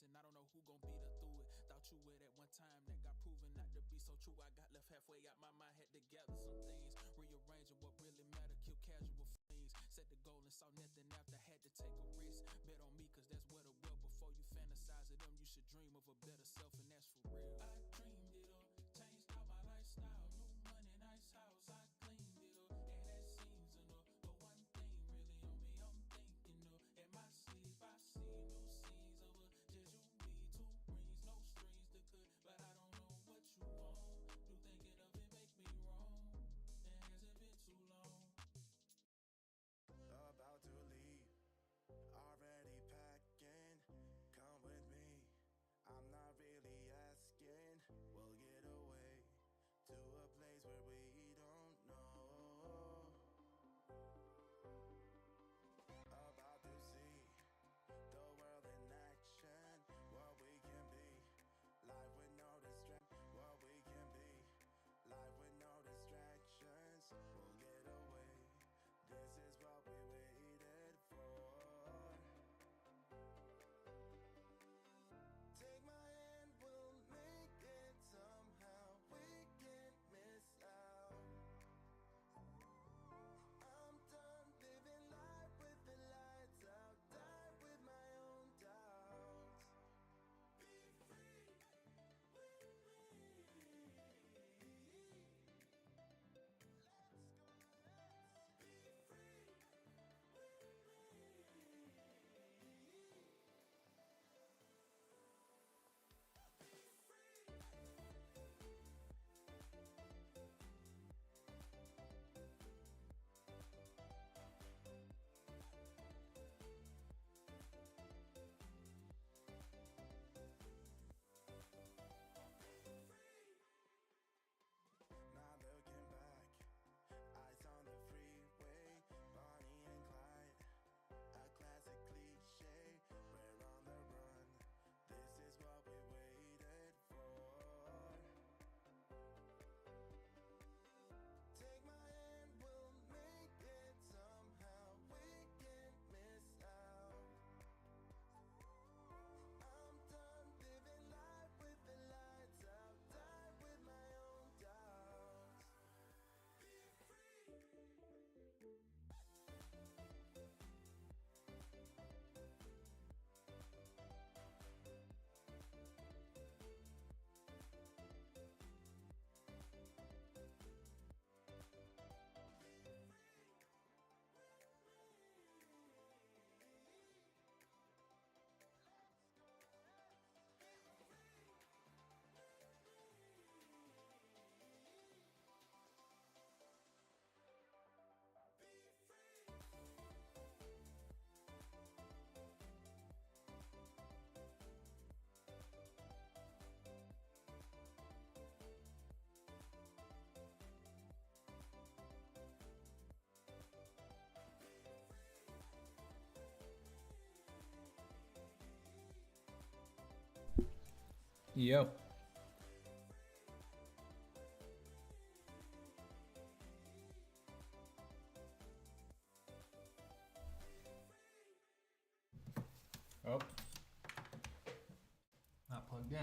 and I don't know who gon' beat her through it. Thought you were that one time that got proven not to be so true. I got left halfway out my mind, had to gather some things, rearranging what really mattered, kill casual flings. Set the goal and saw nothing after, had to take a risk. Bet on me, cause that's what it will. Before you fantasize of them, you should dream of a better self, and that's for real. I dreamed it up, changed all my lifestyle. New money, nice house, I cleaned it up, and that seems enough. But one thing really on me, I'm thinking of. In my sleep, I see no scenes of a just you, me, two rings, no strings to cut. But I don't know what you want. Do thinking of it make me wrong. It hasn't been too long. About to leave, already packing. Come with me, I'm not really asking. We'll get away to a place where we don't know. About to see the world in action, what we can be. Life with no distraction, what we can be. Life with no distractions, we'll get away. This is what we waited for. Take my hand, we'll make it somehow. We can't miss out. I'm done living life with the lights out. Die with my own doubts. Be free with me. Let's go, let's be free with me. Not looking back, eyes on the freeway, Bonnie and Clyde, a classic cliche. We're on the run, this is what we waited for. Take my hand, we'll make it somehow. We can't miss out. I'm done living life with the lights out. Die with my own doubts. Be free. Yo. Oh. Not plugged in. I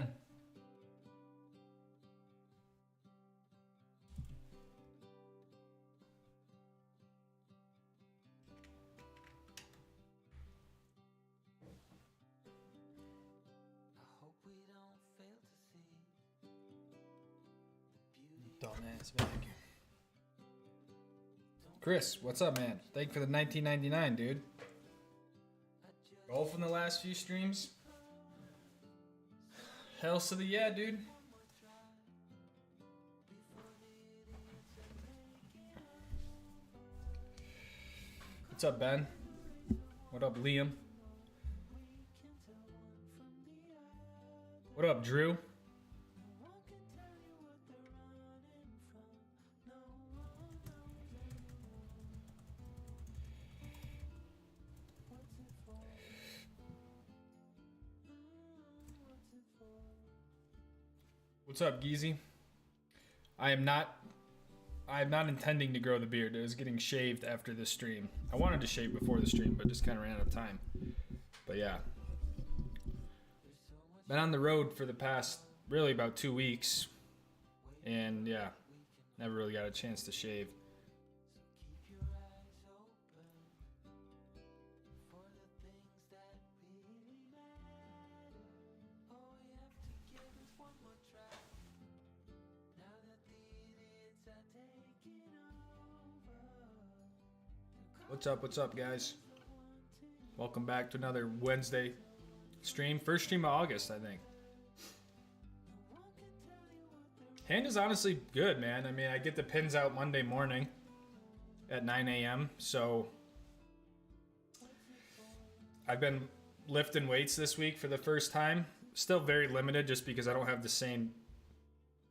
hope we don't fail to see the beauty. Dumbass vacuum. Chris, what's up, man? Thank you for the 1999, dude. Golf in the last few streams? Hells to the yeah, dude. What's up, Ben? What up, Liam? What up, Drew? What's up, Geezy? I am not intending to grow the beard. It was getting shaved after this stream. I wanted to shave before the stream, but just kind of ran out of time. But yeah. Been on the road for the past really about 2 weeks, and yeah, never really got a chance to shave. What's up, guys? Welcome back to another Wednesday stream. First stream of August, I think. Hand is honestly good, man. I mean, I get the pins out Monday morning at 9 a.m. So I've been lifting weights this week for the first time. Still very limited just because I don't have the same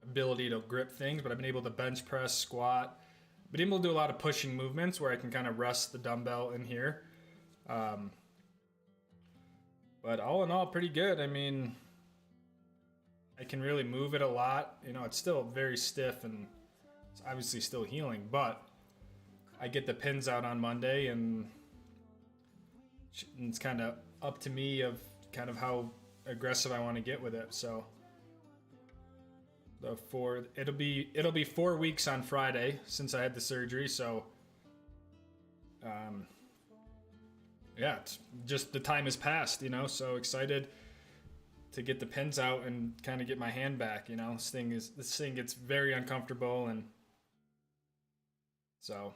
ability to grip things, but I've been able to bench press, squat. Been able to do a lot of pushing movements where I can kind of rest the dumbbell in here. But all in all, pretty good. I mean, I can really move it a lot. You know, it's still very stiff and it's obviously still healing, but I get the pins out on Monday and it's kind of up to me of kind of how aggressive I want to get with it. So it'll be 4 weeks on Friday since I had the surgery. So, yeah, it's just the time has passed, you know, so excited to get the pins out and kind of get my hand back, you know. This thing gets very uncomfortable, and so,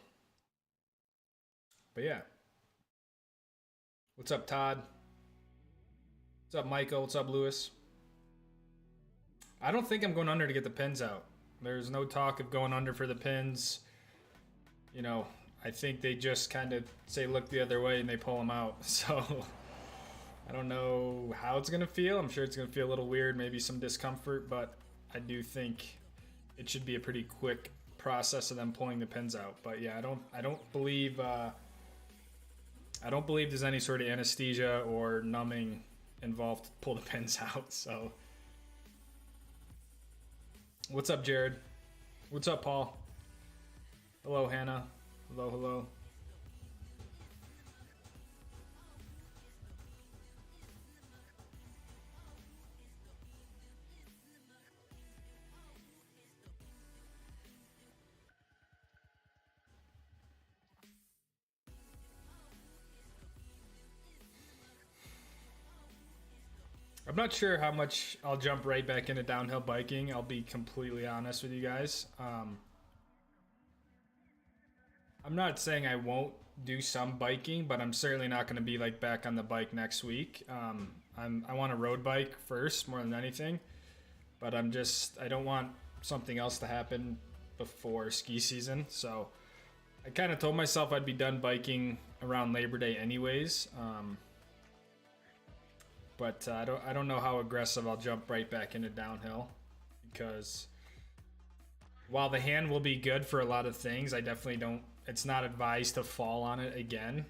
but yeah. What's up, Todd? What's up, Michael? What's up, Lewis? I don't think I'm going under to get the pins out. There's no talk of going under for the pins. You know, I think they just kind of say look the other way and they pull them out. So I don't know how it's going to feel. I'm sure it's going to feel a little weird, maybe some discomfort, but I do think it should be a pretty quick process of them pulling the pins out. But yeah, I don't believe there's any sort of anesthesia or numbing involved to pull the pins out. So what's up, Jared? What's up, Paul? Hello, Hannah. Hello. I'm not sure how much I'll jump right back into downhill biking. I'll be completely honest with you guys. I'm not saying I won't do some biking, but I'm certainly not going to be like back on the bike next week. I want a road bike first more than anything, but I don't want something else to happen before ski season. So I kind of told myself I'd be done biking around Labor Day anyways. But I don't know how aggressive I'll jump right back into downhill, because while the hand will be good for a lot of things, I definitely don't. It's not advised to fall on it again.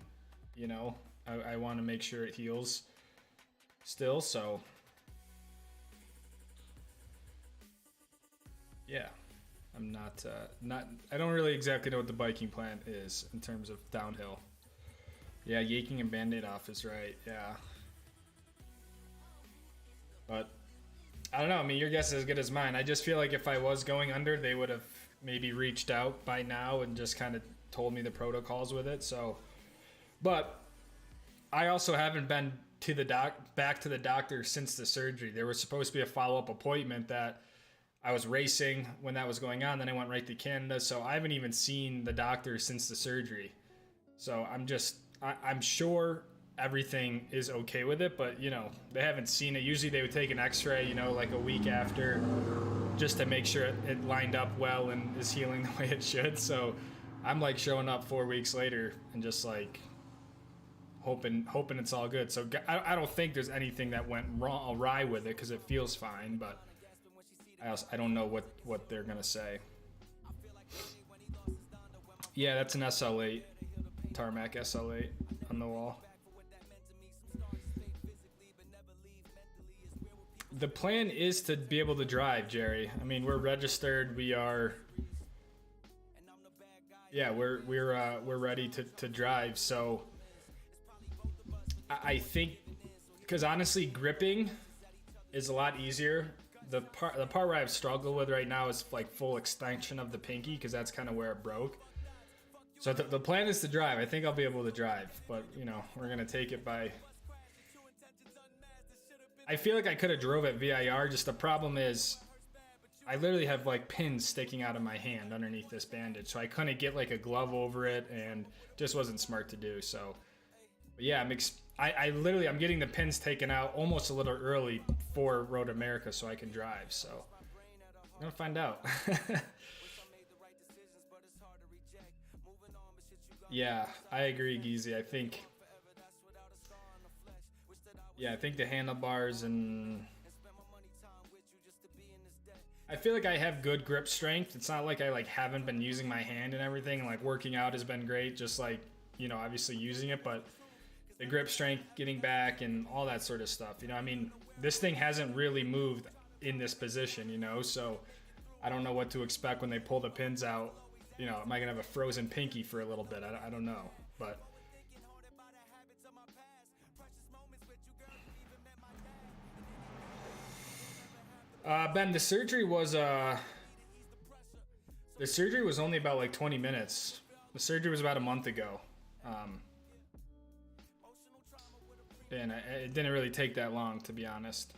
You know, I want to make sure it heals still. So yeah, I'm not. I don't really exactly know what the biking plan is in terms of downhill. Yeah, yanking a Band-Aid off is right. Yeah. But I don't know. I mean, your guess is as good as mine. I just feel like if I was going under, they would have maybe reached out by now and just kind of told me the protocols with it. So, but I also haven't been to back to the doctor since the surgery. There was supposed to be a follow-up appointment that I was racing when that was going on. Then I went right to Canada. So I haven't even seen the doctor since the surgery. So I'm sure everything is okay with it, but you know, they haven't seen it. Usually they would take an x-ray, you know, like a week after, just to make sure it lined up well and is healing the way it should. So I'm like showing up 4 weeks later and just like hoping it's all good. So I don't think there's anything that went awry with it, because it feels fine, but I don't know what they're gonna say. Yeah, that's an SL8, Tarmac SL8 on the wall. The plan is to be able to drive, Jerry. I mean, we're registered. We are. Yeah, we're ready to drive. So I think, because honestly, gripping is a lot easier. The part where I've struggled with right now is like full extension of the pinky, because that's kind of where it broke. So the plan is to drive. I think I'll be able to drive, but you know, we're gonna take it by. I feel like I could have drove at VIR. Just the problem is, I literally have like pins sticking out of my hand underneath this bandage, so I couldn't get like a glove over it, and just wasn't smart to do. So, but yeah, I'm getting the pins taken out almost a little early for Road America, so I can drive. So I'm gonna find out. Yeah, I agree, Geezy. I think the handlebars, and I feel like I have good grip strength. It's not like I like haven't been using my hand and everything. Like working out has been great, just like, you know, obviously using it, but the grip strength, getting back, and all that sort of stuff. You know, I mean, this thing hasn't really moved in this position, you know, so I don't know what to expect when they pull the pins out. You know, am I gonna have a frozen pinky for a little bit? I don't know, but. Ben, the surgery was only about like 20 minutes. The surgery was about a month ago. And it didn't really take that long, to be honest.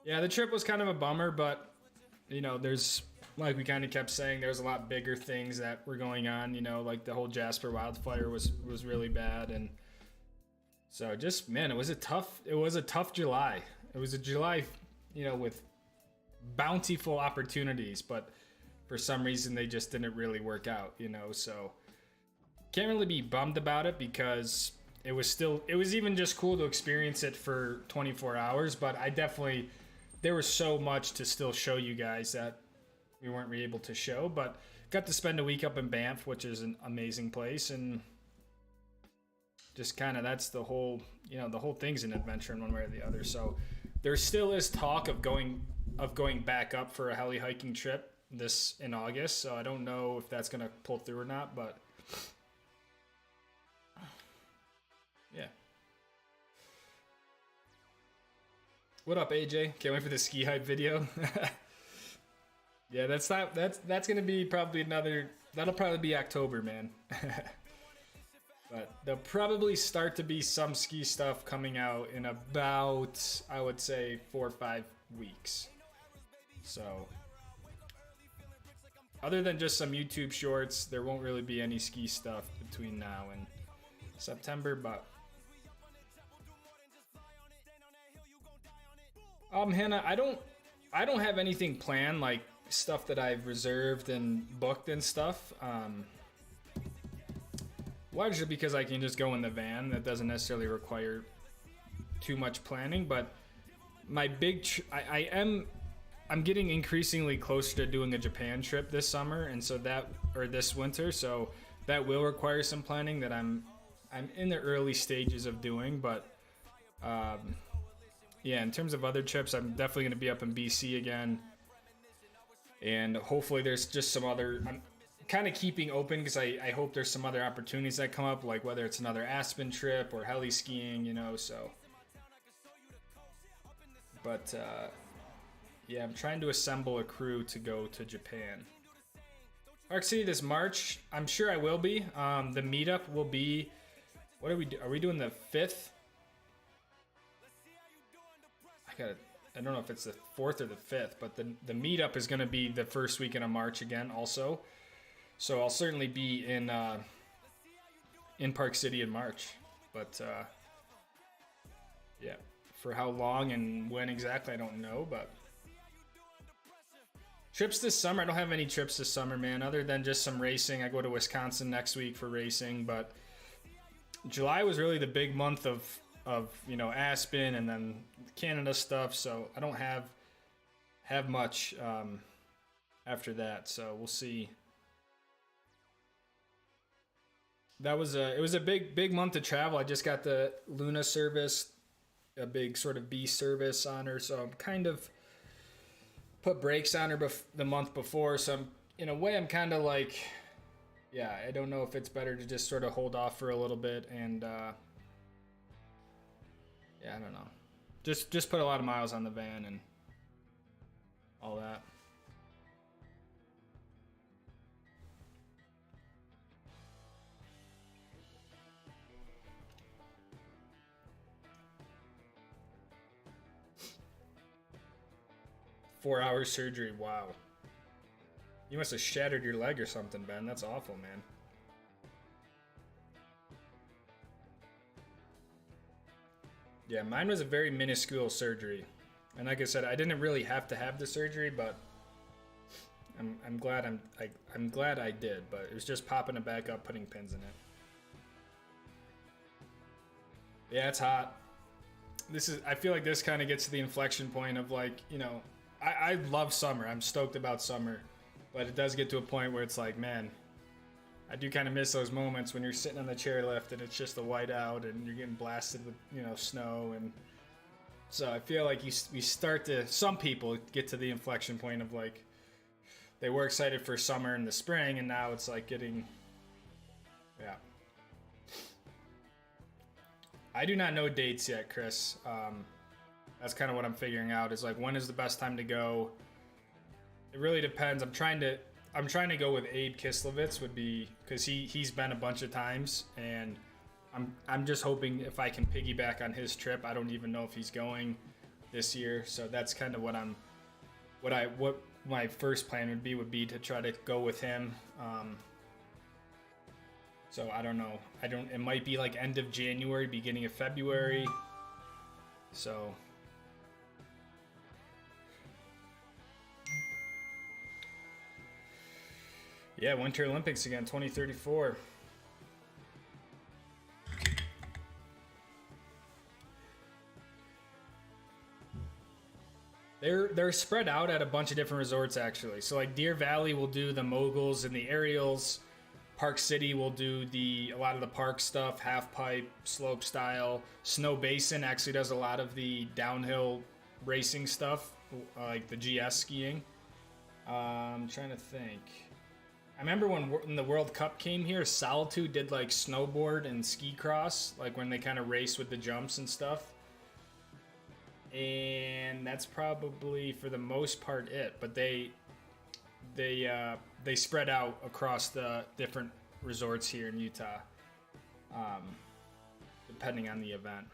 Yeah, the trip was kind of a bummer, but you know, there's, like we kind of kept saying, there's a lot bigger things that were going on, you know, like the whole Jasper wildfire was really bad. And so just, man, it was a tough July. It was a July, you know, with bountiful opportunities, but for some reason they just didn't really work out, you know. So can't really be bummed about it, because it was even just cool to experience it for 24 hours, but there was so much to still show you guys that we weren't really able to show. But got to spend a week up in Banff, which is an amazing place, and just kind of, that's the whole, you know, the whole thing's an adventure in one way or the other. So there still is talk of going back up for a heli hiking trip in August. So I don't know if that's gonna pull through or not, but yeah. What up, AJ? Can't wait for the ski hype video. Yeah, that's gonna be probably that'll probably be October, man. But there'll probably start to be some ski stuff coming out in about, I would say, 4 or 5 weeks. So other than just some YouTube shorts, there won't really be any ski stuff between now and September. But Hannah, I don't have anything planned, like stuff that I've reserved and booked and stuff. Largely because I can just go in the van. That doesn't necessarily require too much planning. But my I'm getting increasingly closer to doing a Japan trip this summer, and so this winter. So that will require some planning that I'm in the early stages of doing. But yeah, in terms of other trips, I'm definitely going to be up in BC again, and hopefully there's just some other. I'm kind of keeping open because I hope there's some other opportunities that come up, like whether it's another Aspen trip or heli skiing, you know. So, but yeah, I'm trying to assemble a crew to go to Japan. Park City this March. I'm sure I will be. The meetup will be. What are we doing? Are we doing the 5th? I don't know if it's the 4th or the 5th, but the meetup is going to be the first weekend of March again, also. So I'll certainly be in Park City in March, but yeah, for how long and when exactly, I don't know. But trips this summer, I don't have any trips this summer, man, other than just some racing. I go to Wisconsin next week for racing, but July was really the big month of you know, Aspen and then Canada stuff, so I don't have much after that. So we'll see. It was a big month to travel. I just got the Luna service, a big sort of B service on her, so I'm kind of put brakes on her the month before. So in a way, I'm kind of like, yeah, I don't know if it's better to just sort of hold off for a little bit and yeah, I don't know. Just put a lot of miles on the van and all that. Four-hour surgery. Wow. You must have shattered your leg or something, Ben. That's awful, man. Yeah, mine was a very minuscule surgery. And like I said, I didn't really have to have the surgery, but I'm glad I'm glad I did, but it was just popping it back up, putting pins in it. Yeah, it's hot. I feel like this kind of gets to the inflection point of like, you know, I love summer. I'm stoked about summer, but it does get to a point where it's like, man, I do kind of miss those moments when you're sitting on the chairlift and it's just a whiteout and you're getting blasted with, you know, snow. And so I feel like we start to, some people get to the inflection point of like, they were excited for summer and the spring, and now it's like getting, yeah. I do not know dates yet, Chris. That's kind of what I'm figuring out, is like, when is the best time to go? It really depends. I'm trying to go with Abe Kislevitz, would be, because he's been a bunch of times, and I'm just hoping if I can piggyback on his trip. I don't even know if he's going this year, so that's kind of what my first plan would be to try to go with him. So I don't know. It might be like end of January, beginning of February. So yeah, Winter Olympics again, 2034. They're spread out at a bunch of different resorts, actually. So like Deer Valley will do the moguls and the aerials. Park City will do a lot of the park stuff, half pipe, slope style. Snow Basin actually does a lot of the downhill racing stuff, like the GS skiing. I'm trying to think. I remember when the World Cup came here, Solitude did like snowboard and ski cross, like when they kind of race with the jumps and stuff. And that's probably for the most part it. But they spread out across the different resorts here in Utah, depending on the event.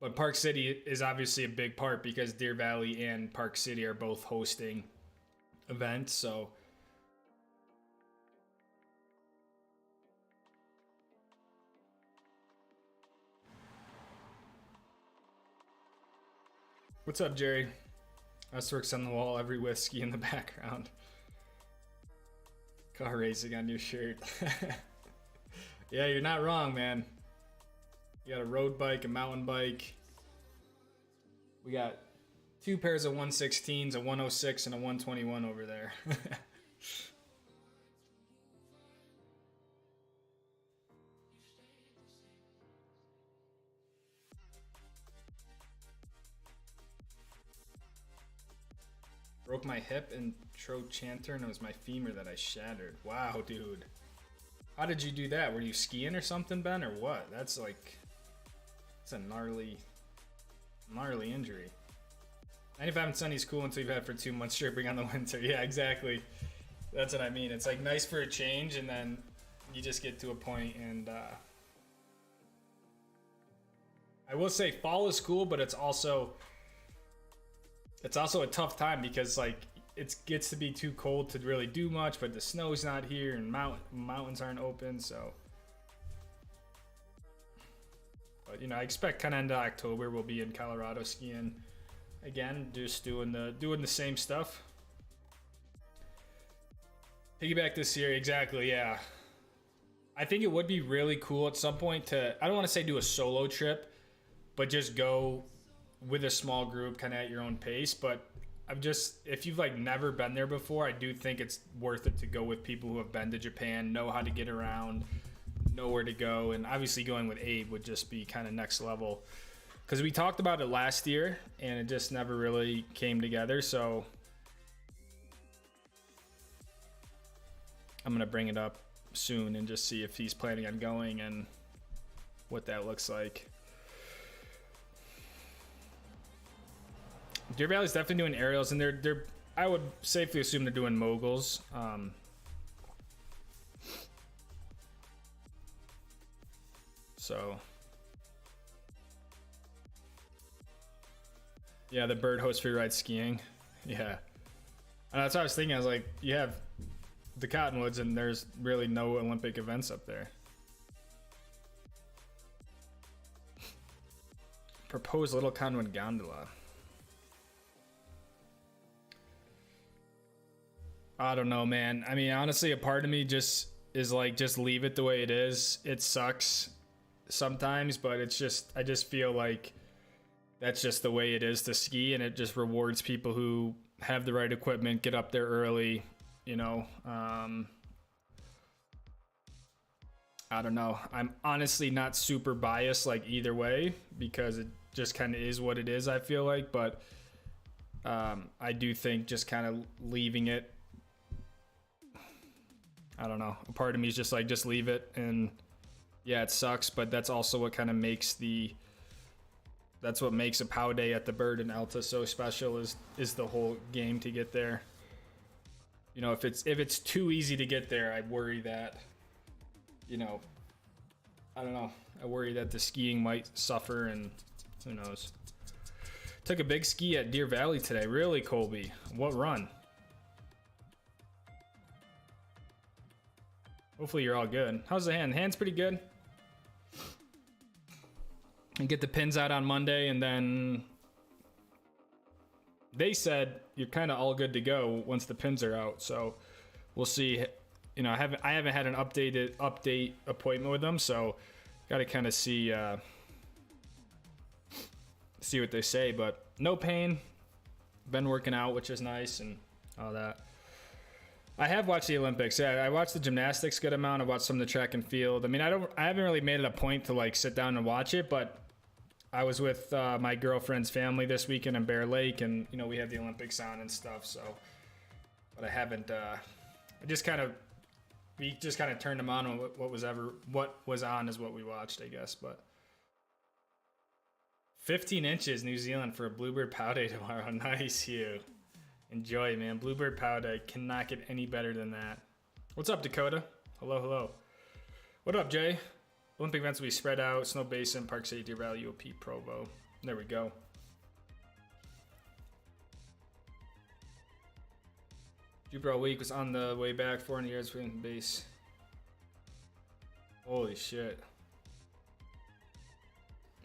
But Park City is obviously a big part because Deer Valley and Park City are both hosting events, so what's up, Jerry? Us on the wall, every whiskey in the background. Car racing on your shirt. Yeah, you're not wrong, man. You got a road bike, a mountain bike. We got 2 pairs of 116s, a 106, and a 121 over there. Broke my hip in Trochanter, and it was my femur that I shattered. Wow, dude. How did you do that? Were you skiing or something, Ben, or what? That's a gnarly injury. 95 and sunny is cool until you've had it for 2 months stripping on the winter. Yeah, exactly. That's what I mean. It's like nice for a change, and then you just get to a point, and I will say fall is cool, but it's also a tough time because like it gets to be too cold to really do much, but the snow's not here and mountains aren't open, so. But you know, I expect kind of end of October we'll be in Colorado skiing again, just doing the same stuff. Piggyback this year, exactly, yeah. I think it would be really cool at some point to, I don't want to say do a solo trip, but just go with a small group kind of at your own pace. But if you've like never been there before, I do think it's worth it to go with people who have been to Japan, know how to get around, know where to go. And obviously going with Abe would just be kind of next level, because we talked about it last year and it just never really came together. So I'm going to bring it up soon and just see if he's planning on going and what that looks like. Deer Valley's definitely doing aerials, and they're I would safely assume they're doing moguls. So yeah, the bird host free ride skiing. Yeah, and that's what I was thinking. I was like, you have the Cottonwoods, and there's really no Olympic events up there. Proposed Little Conwin gondola. I don't know, man. I mean, honestly, a part of me just is like, just leave it the way it is. It sucks sometimes, but it's just, I just feel like that's just the way it is to ski, and it just rewards people who have the right equipment, get up there early, you know. I don't know. I'm honestly not super biased like either way, because it just kind of is what it is, I feel like, but I do think just kind of leaving it, I don't know. A part of me is just like, just leave it. And yeah, it sucks, but that's also what kind of makes that's what makes a POW day at the Bird and Alta so special, is the whole game to get there. You know, if it's too easy to get there, I worry that, you know, I don't know. I worry that the skiing might suffer, and who knows. Took a big ski at Deer Valley today. Really, Colby? What run? Hopefully you're all good. How's the hand? Hand's pretty good. And get the pins out on Monday, and then they said you're kind of all good to go once the pins are out. So we'll see. You know, I haven't had an update appointment with them, so got to kind of see what they say. But no pain. Been working out, which is nice, and all that. I have watched the Olympics. Yeah, I watched the gymnastics good amount. I watched some of the track and field. I mean, I haven't really made it a point to like sit down and watch it, but I was with my girlfriend's family this weekend in Bear Lake, and you know, we had the Olympics on and stuff. So, but I haven't. We just kind of turned them on, and what was on is what we watched, I guess. But 15 inches, New Zealand, for a Bluebird POW day tomorrow. Nice, Hugh. Enjoy, man. Bluebird POW day cannot get any better than that. What's up, Dakota? Hello, hello. What up, Jay? Olympic events will be spread out. Snow Basin, Park City, Deer Valley, UOP, Provo. There we go. Jupiter all week, was on the way back, 400 yards from base. Holy shit.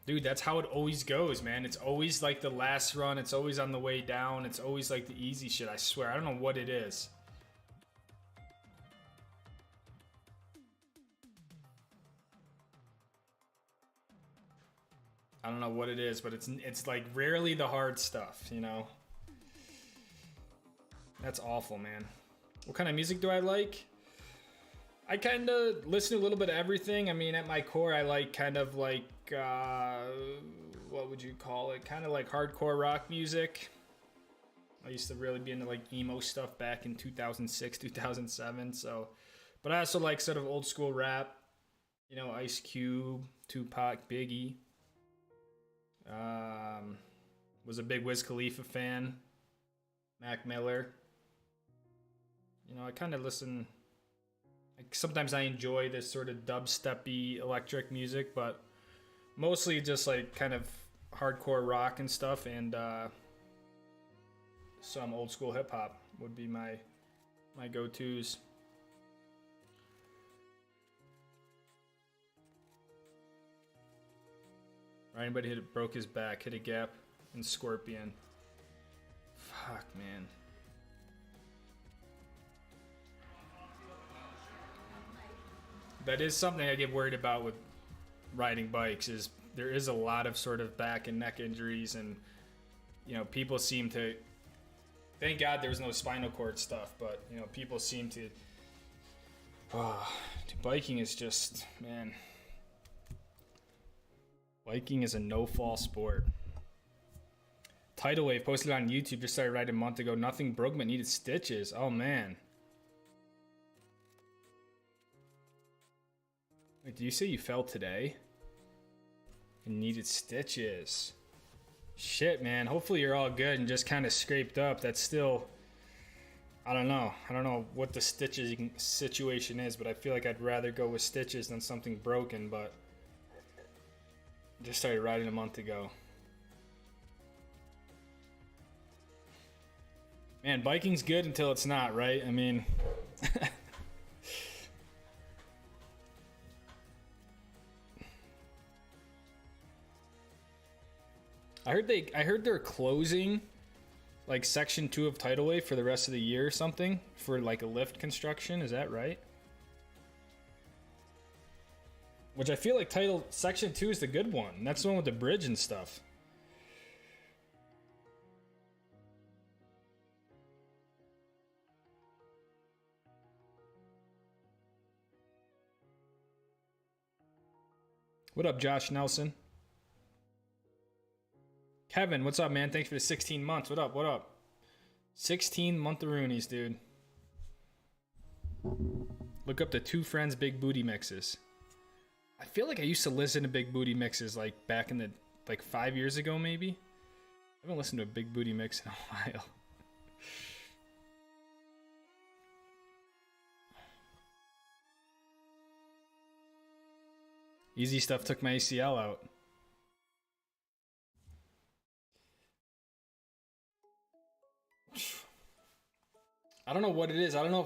Dude, that's how it always goes, man. It's always like the last run. It's always on the way down. It's always like the easy shit, I swear. I don't know what it is. I don't know what it is, but it's like rarely the hard stuff, you know? That's awful, man. What kind of music do I like? I kind of listen to a little bit of everything. I mean, at my core, I like kind of like, what would you call it? Kind of like hardcore rock music. I used to really be into like emo stuff back in 2006, 2007. So, but I also like sort of old school rap. You know, Ice Cube, Tupac, Biggie. Was a big Wiz Khalifa fan. Mac Miller. You know, I kind of listen. Like, sometimes I enjoy this sort of dubstep-y electric music, but mostly just like kind of hardcore rock and stuff, and some old school hip hop would be my go-tos. Anybody broke his back, hit a gap in Scorpion. Fuck, man. That is something I get worried about with riding bikes, is there is a lot of sort of back and neck injuries, and you know, people seem to, thank God there's no spinal cord stuff, but you know, people seem to, biking is just, man, biking is a no-fall sport. Tidal Wave posted on YouTube, just started riding a month ago. Nothing broke but needed stitches. Oh man. Wait, did you say you fell today and needed stitches? Shit, man. Hopefully you're all good and just kind of scraped up. That's still, I don't know. I don't know what the stitches situation is, but I feel like I'd rather go with stitches than something broken, but just started riding a month ago. Man, biking's good until it's not, right? I mean, I heard they're closing like section 2 of Tidal Wave for the rest of the year or something for like a lift construction. Is that right? Which I feel like section 2 is the good one. That's the one with the bridge and stuff. What up, Josh Nelson? Kevin, what's up, man? Thanks for the 16 months. What up? What up? 16 month-a-roonies, dude. Look up the Two Friends Big Booty mixes. I feel like I used to listen to Big Booty mixes like back in the, like 5 years ago, maybe. I haven't listened to a Big Booty mix in a while. Easy Stuff took my ACL out. I don't know what it is. I don't know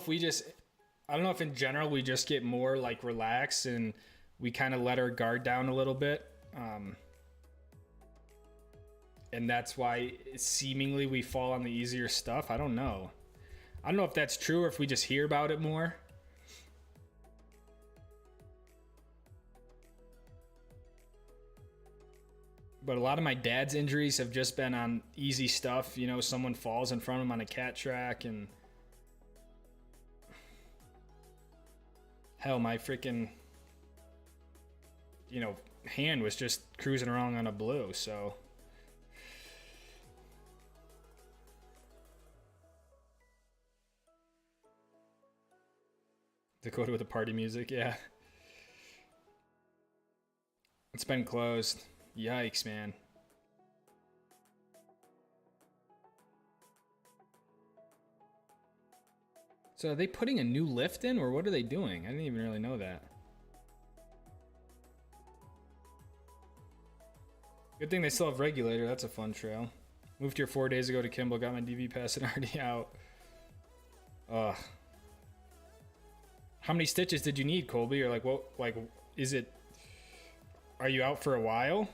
if in general we just get more like relaxed and we kind of let our guard down a little bit. And that's why seemingly we fall on the easier stuff. I don't know. I don't know if that's true or if we just hear about it more. But a lot of my dad's injuries have just been on easy stuff. You know, someone falls in front of him on a cat track and... Hell, my freaking, you know, hand was just cruising around on a blue, so... Dakota with the party music, yeah. It's been closed. Yikes, man. So are they putting a new lift in, or what are they doing? I didn't even really know that. Good thing they still have regulator. That's a fun trail. Moved here 4 days ago to Kimball. Got my DV pass and already out. Ugh. How many stitches did you need, Colby? Or like, what? Like, is it? Are you out for a while?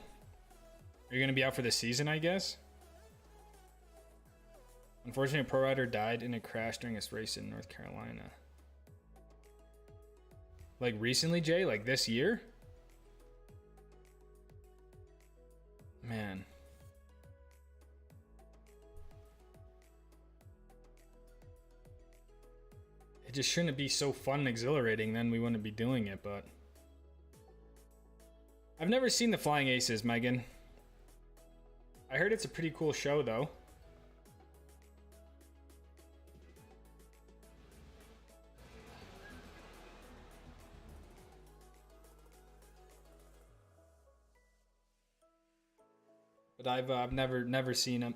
Are you gonna be out for the season? I guess. Unfortunately, a pro rider died in a crash during his race in North Carolina. Like recently, Jay? Like this year? Man. It just shouldn't be so fun and exhilarating, then we wouldn't be doing it, but... I've never seen the Flying Aces, Megan. I heard it's a pretty cool show, though. But I've never seen him.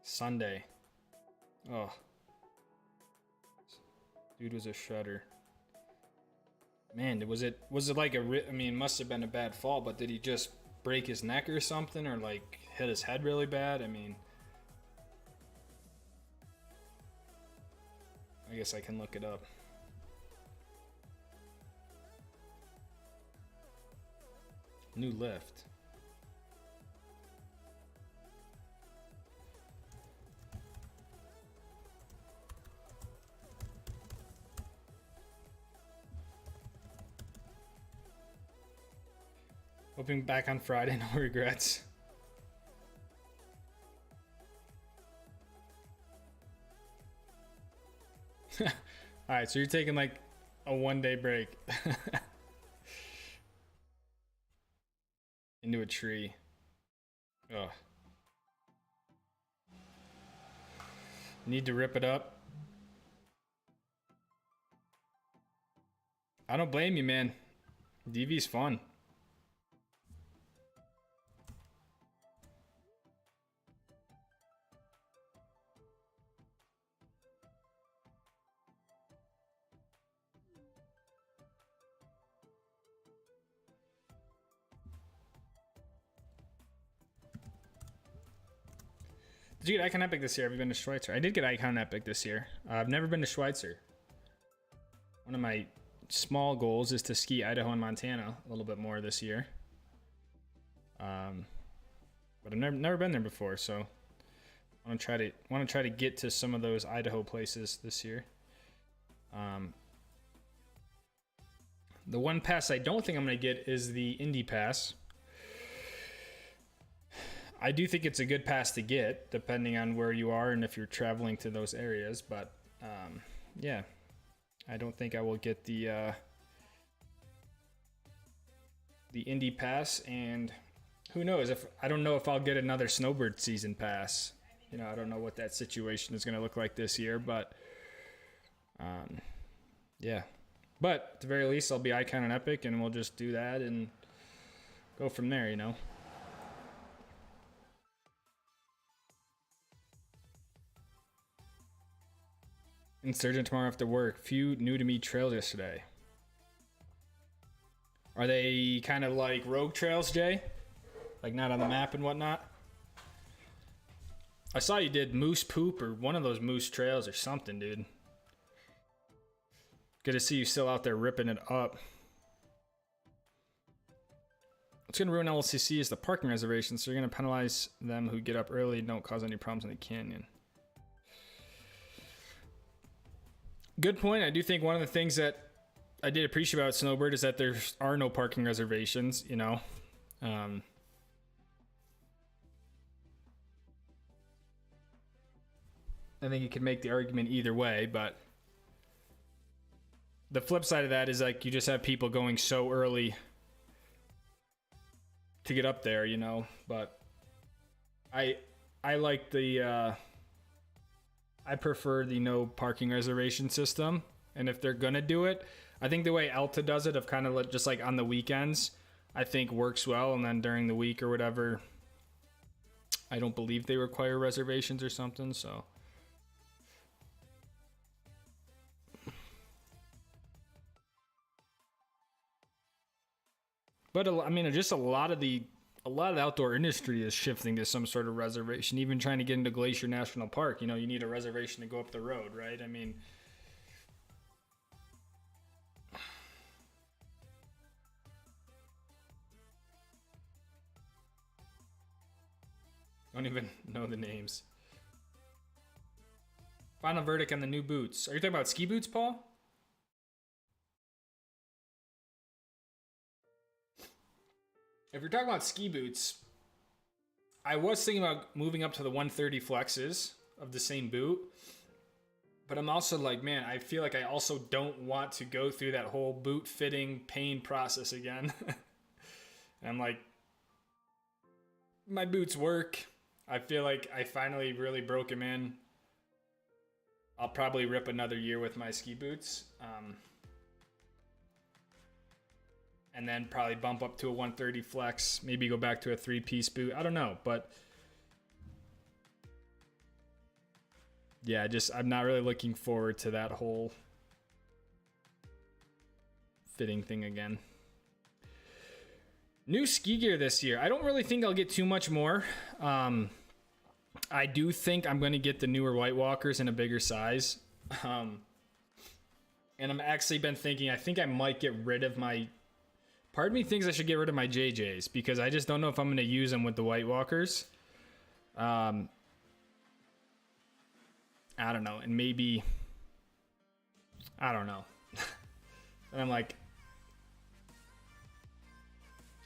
Sunday. Oh. Dude was a shredder. Man, was it like I mean, it must have been a bad fall, but did he just break his neck or something, or like hit his head really bad? I mean, I guess I can look it up. New lift. Hoping back on Friday, no regrets. Alright, so you're taking like a 1-day break. Into a tree. Ugh. Need to rip it up. I don't blame you, man. DV's fun. Did you get Icon Epic this year? Have you been to Schweitzer? I did get Icon Epic this year. I've never been to Schweitzer. One of my small goals is to ski Idaho and Montana a little bit more this year. But I've never been there before, so I want to try to get to some of those Idaho places this year. The one pass I don't think I'm going to get is the Indy Pass. I do think it's a good pass to get, depending on where you are and if you're traveling to those areas. But yeah, I don't think I will get the Indy Pass, and who knows? I don't know if I'll get another snowbird season pass. You know, I don't know what that situation is going to look like this year, but yeah. But at the very least, I'll be Icon and Epic, and we'll just do that and go from there. You know. Insurgent tomorrow after work. Few new to me trails yesterday. Are they kind of like rogue trails, Jay? Like not on the map and whatnot? I saw you did Moose Poop or one of those Moose Trails or something, dude. Good to see you still out there ripping it up. What's going to ruin LCC is the parking reservations, so you're going to penalize them who get up early and don't cause any problems in the canyon. Good point. I do think one of the things that I did appreciate about Snowbird is that there are no parking reservations, you know. I think you can make the argument either way, but the flip side of that is like you just have people going so early to get up there, you know. But I like the I prefer the no parking reservation system, and if they're gonna do it, I think the way Alta does it, of kind of just like on the weekends, I think works well, and then during the week or whatever, I don't believe they require reservations or something. So, but I mean, just a lot of the outdoor industry is shifting to some sort of reservation. Even trying to get into Glacier National Park, you know, you need a reservation to go up the road, right? I mean, don't even know the names. Final verdict on the new boots. Are you talking about ski boots, Paul? If you're talking about ski boots, I was thinking about moving up to the 130 flexes of the same boot. But I'm also like, man, I feel like I also don't want to go through that whole boot fitting pain process again. And I'm like, my boots work. I feel like I finally really broke them in. I'll probably rip another year with my ski boots. And then probably bump up to a 130 flex, maybe go back to a 3-piece boot. I don't know, but yeah, I'm not really looking forward to that whole fitting thing again. New ski gear this year. I don't really think I'll get too much more. I do think I'm going to get the newer White Walkers in a bigger size. And I'm actually been thinking, I think I might get rid of my... Part of me thinks I should get rid of my JJs because I just don't know if I'm going to use them with the White Walkers. I don't know. And maybe... I don't know. And I'm like...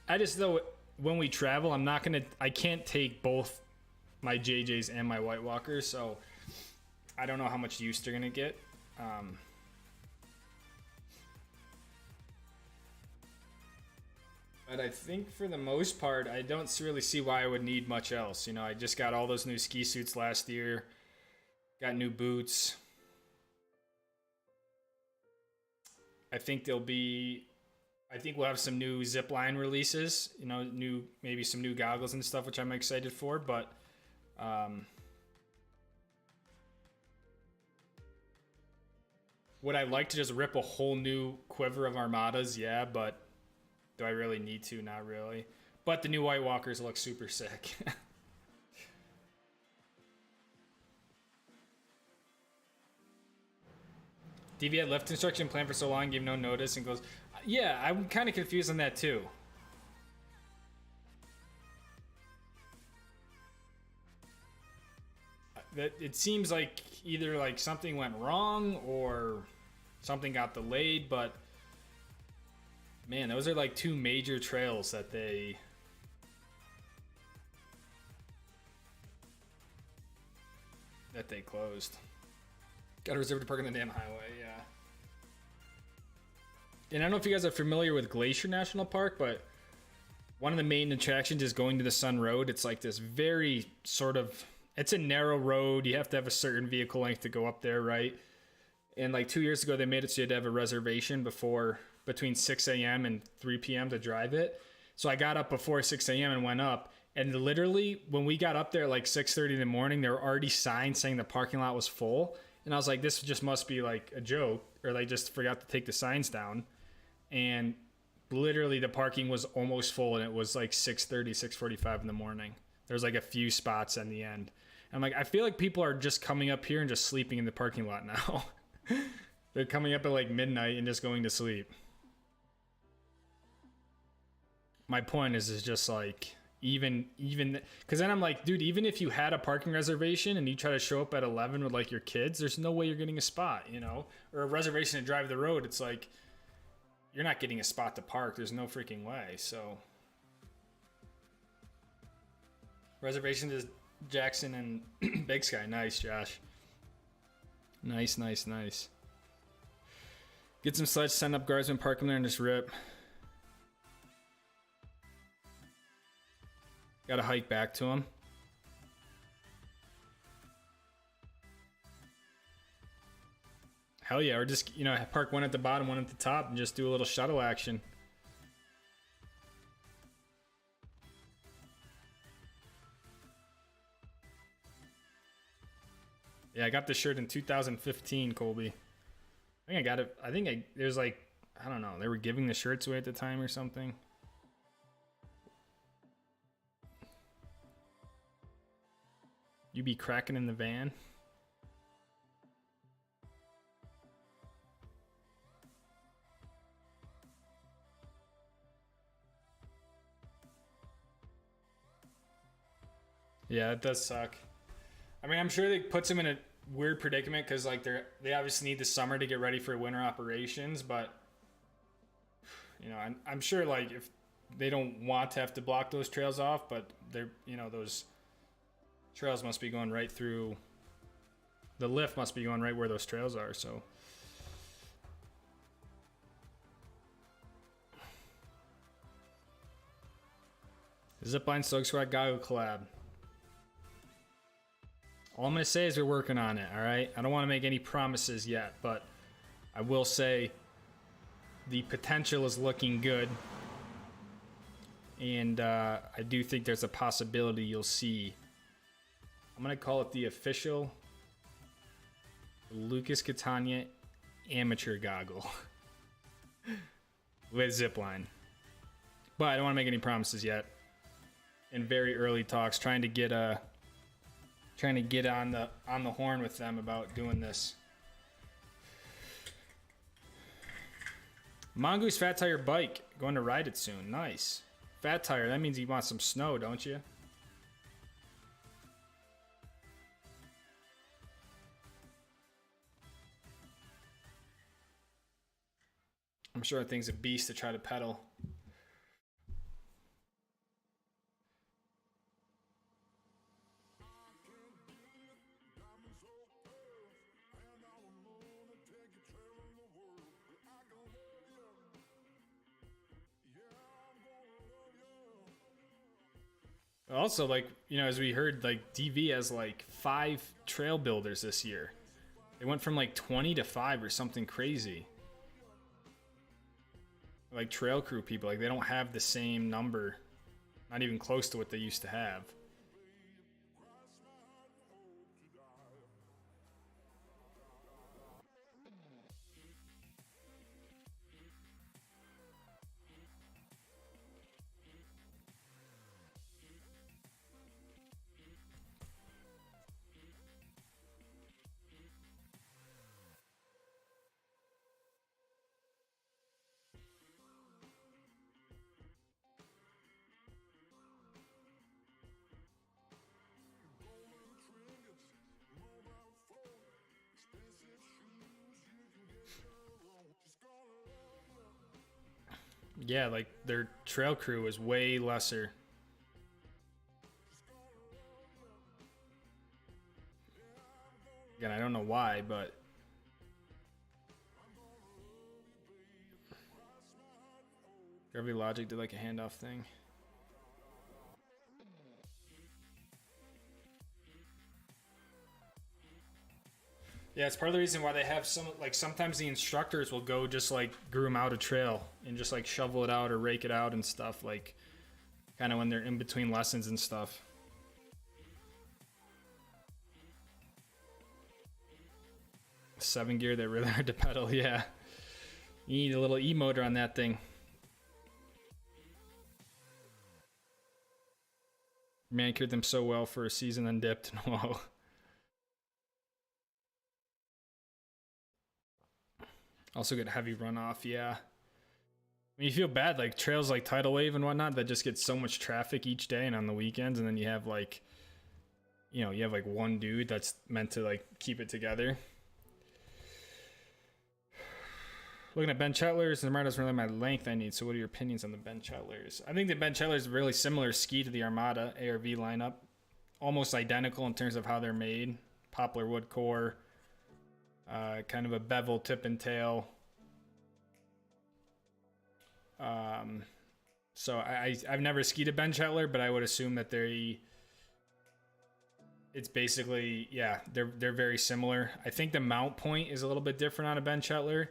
I just know when we travel, I can't take both my JJs and my White Walkers, so I don't know how much use they're going to get. But I think for the most part, I don't really see why I would need much else. You know, I just got all those new ski suits last year, got new boots. I think I think we'll have some new zip line releases, you know, maybe some new goggles and stuff, which I'm excited for. But would I like to just rip a whole new quiver of armadas? Yeah, but do I really need to? Not really. But the new White Walkers look super sick. DV had lift instruction planned for so long, gave no notice, and goes, yeah, I'm kind of confused on that too. That it seems like either like something went wrong or something got delayed, but man, those are like two major trails that they closed. Got to reserve to park on the damn highway, yeah. And I don't know if you guys are familiar with Glacier National Park, but one of the main attractions is going to the Sun Road. It's like this very sort of, it's a narrow road. You have to have a certain vehicle length to go up there, right? And like 2 years ago, they made it so you had to have a reservation between 6 a.m. and 3 p.m. to drive it. So I got up before 6 a.m. and went up. And literally, when we got up there at like 6:30 in the morning, there were already signs saying the parking lot was full. And I was like, this just must be like a joke, or they just forgot to take the signs down. And literally the parking was almost full, and it was like 6:30, 6:45 in the morning. There's like a few spots in the end. And I'm like, I feel like people are just coming up here and just sleeping in the parking lot now. They're coming up at like midnight and just going to sleep. My point is just like, even because then I'm like, dude, even if you had a parking reservation and you try to show up at 11 with like your kids, there's no way you're getting a spot, you know, or a reservation to drive the road. It's like, you're not getting a spot to park. There's no freaking way. So reservation to Jackson and Big Sky. Nice, Josh. Nice. Get some sleds, send up guardsmen, park them there and just rip. Got to hike back to them. Hell yeah, or just, you know, park one at the bottom, one at the top, and just do a little shuttle action. Yeah, I got this shirt in 2015, Colby. I think I got it. There's like, I don't know, they were giving the shirts away at the time or something. You be cracking in the van? Yeah, it does suck. I mean, I'm sure it puts them in a weird predicament because like they obviously need the summer to get ready for winter operations, but you know, I'm sure like if they don't want to have to block those trails off, but they're, you know, those trails must be going right through, the lift must be going right where those trails are, so. Zipline Slug Squad Goggle collab. All I'm going to say is we're working on it, all right? I don't want to make any promises yet, but I will say the potential is looking good. And I do think there's a possibility you'll see. I'm going to call it the official Lucas Catania amateur goggle with zipline. But I don't want to make any promises yet. In very early talks, trying to get on the horn with them about doing this. Mongoose Fat Tire bike, going to ride it soon. Nice. Fat Tire, that means you want some snow, don't you? I'm sure that thing's a beast to try to pedal. Also, like, you know, as we heard, like, DV has like 5 trail builders this year. They went from like 20 to 5 or something crazy. like trail crew people. Like they don't have the same number, not even close to what they used to have. Yeah, like their trail crew is way lesser. Again, I don't know why, but Gravity Logic did like a handoff thing. Yeah, it's part of the reason why they have some, like sometimes the instructors will go just like groom out a trail and just like shovel it out or rake it out and stuff, like kind of when they're in between lessons and stuff. Seven gear, they're really hard to pedal, yeah. You need a little E-motor on that thing. Manicured them so well for a season, then dipped. Whoa. Also get heavy runoff, yeah. I mean, you feel bad, like trails like Tidal Wave and whatnot that just get so much traffic each day and on the weekends, and then you have like, you know, you have like one dude that's meant to like keep it together. Looking at Ben Chetler's, the Armada's really my length I need, so what are your opinions on the Ben Chetler's? I think the Ben Chetler's really similar ski to the Armada ARV lineup. Almost identical in terms of how they're made. Poplar wood core. Kind of a bevel tip and tail. So I've never skied a Ben Chetler, but I would assume that it's basically, yeah, they're very similar. I think the mount point is a little bit different on a Ben Chetler.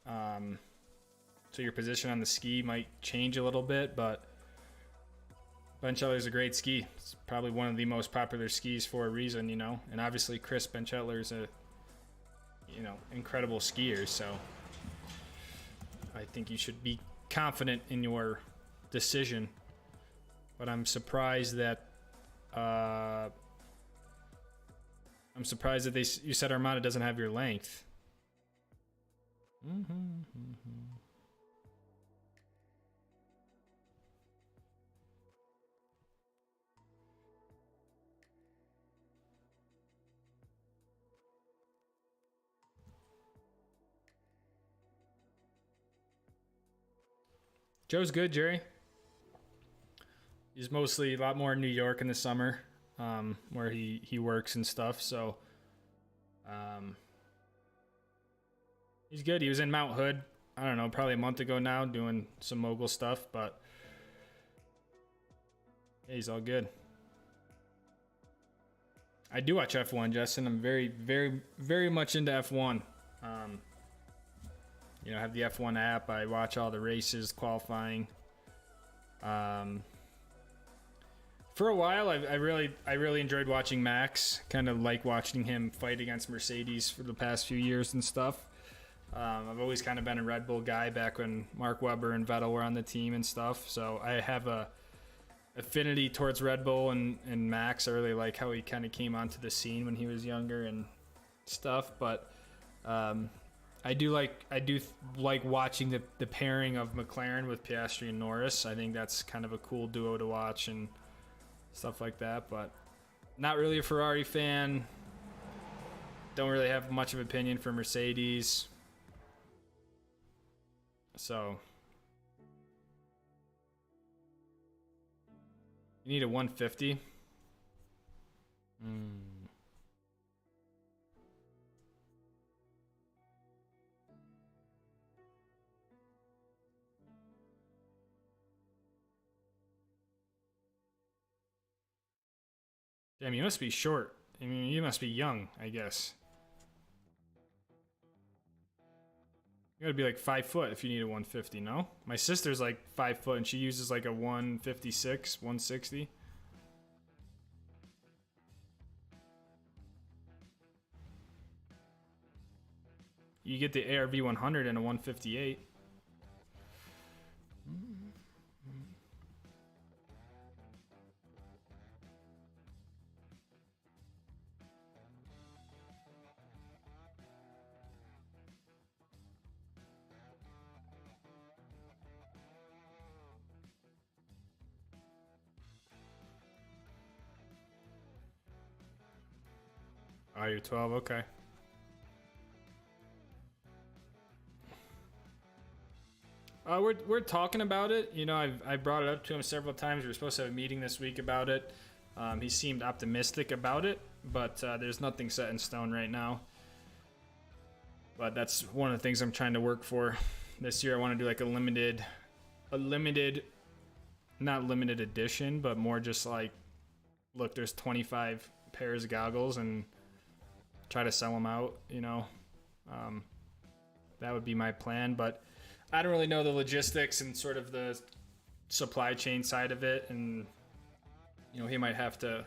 So your position on the ski might change a little bit, but Ben Chetler is a great ski. It's probably one of the most popular skis for a reason, you know. And obviously Chris Ben Chetler is a, you know, incredible skier. So I think you should be confident in your decision. But I'm surprised that you said Armada doesn't have your length. Joe's good, Jerry. He's mostly a lot more in New York in the summer, where he works and stuff. So, he's good. He was in Mount Hood, I don't know, probably a month ago now, doing some mogul stuff, but yeah, he's all good. I do watch F1, Justin. I'm very, very, very much into F1. You know, I have the F1 app. I watch all the races, qualifying. For a while, I really enjoyed watching Max. Kind of like watching him fight against Mercedes for the past few years and stuff. I've always kind of been a Red Bull guy back when Mark Webber and Vettel were on the team and stuff. So I have a affinity towards Red Bull and Max. I really like how he kind of came onto the scene when he was younger and stuff. But I do like watching the pairing of McLaren with Piastri and Norris. I think that's kind of a cool duo to watch and stuff like that. But not really a Ferrari fan. Don't really have much of an opinion for Mercedes. So you need a 150. Damn, you must be short. I mean, you must be young, I guess. You gotta be like 5 foot if you need a 150, no? My sister's like 5 foot and she uses like a 156, 160. You get the ARV 100 and a 158. Oh, you're 12, okay. We're talking about it. You know, I brought it up to him several times. We were supposed to have a meeting this week about it. He seemed optimistic about it, but there's nothing set in stone right now. But that's one of the things I'm trying to work for this year. I want to do like a limited, not limited edition, but more just like, look, there's 25 pairs of goggles and try to sell them out, you know. That would be my plan, but I don't really know the logistics and sort of the supply chain side of it, and you know, he might have to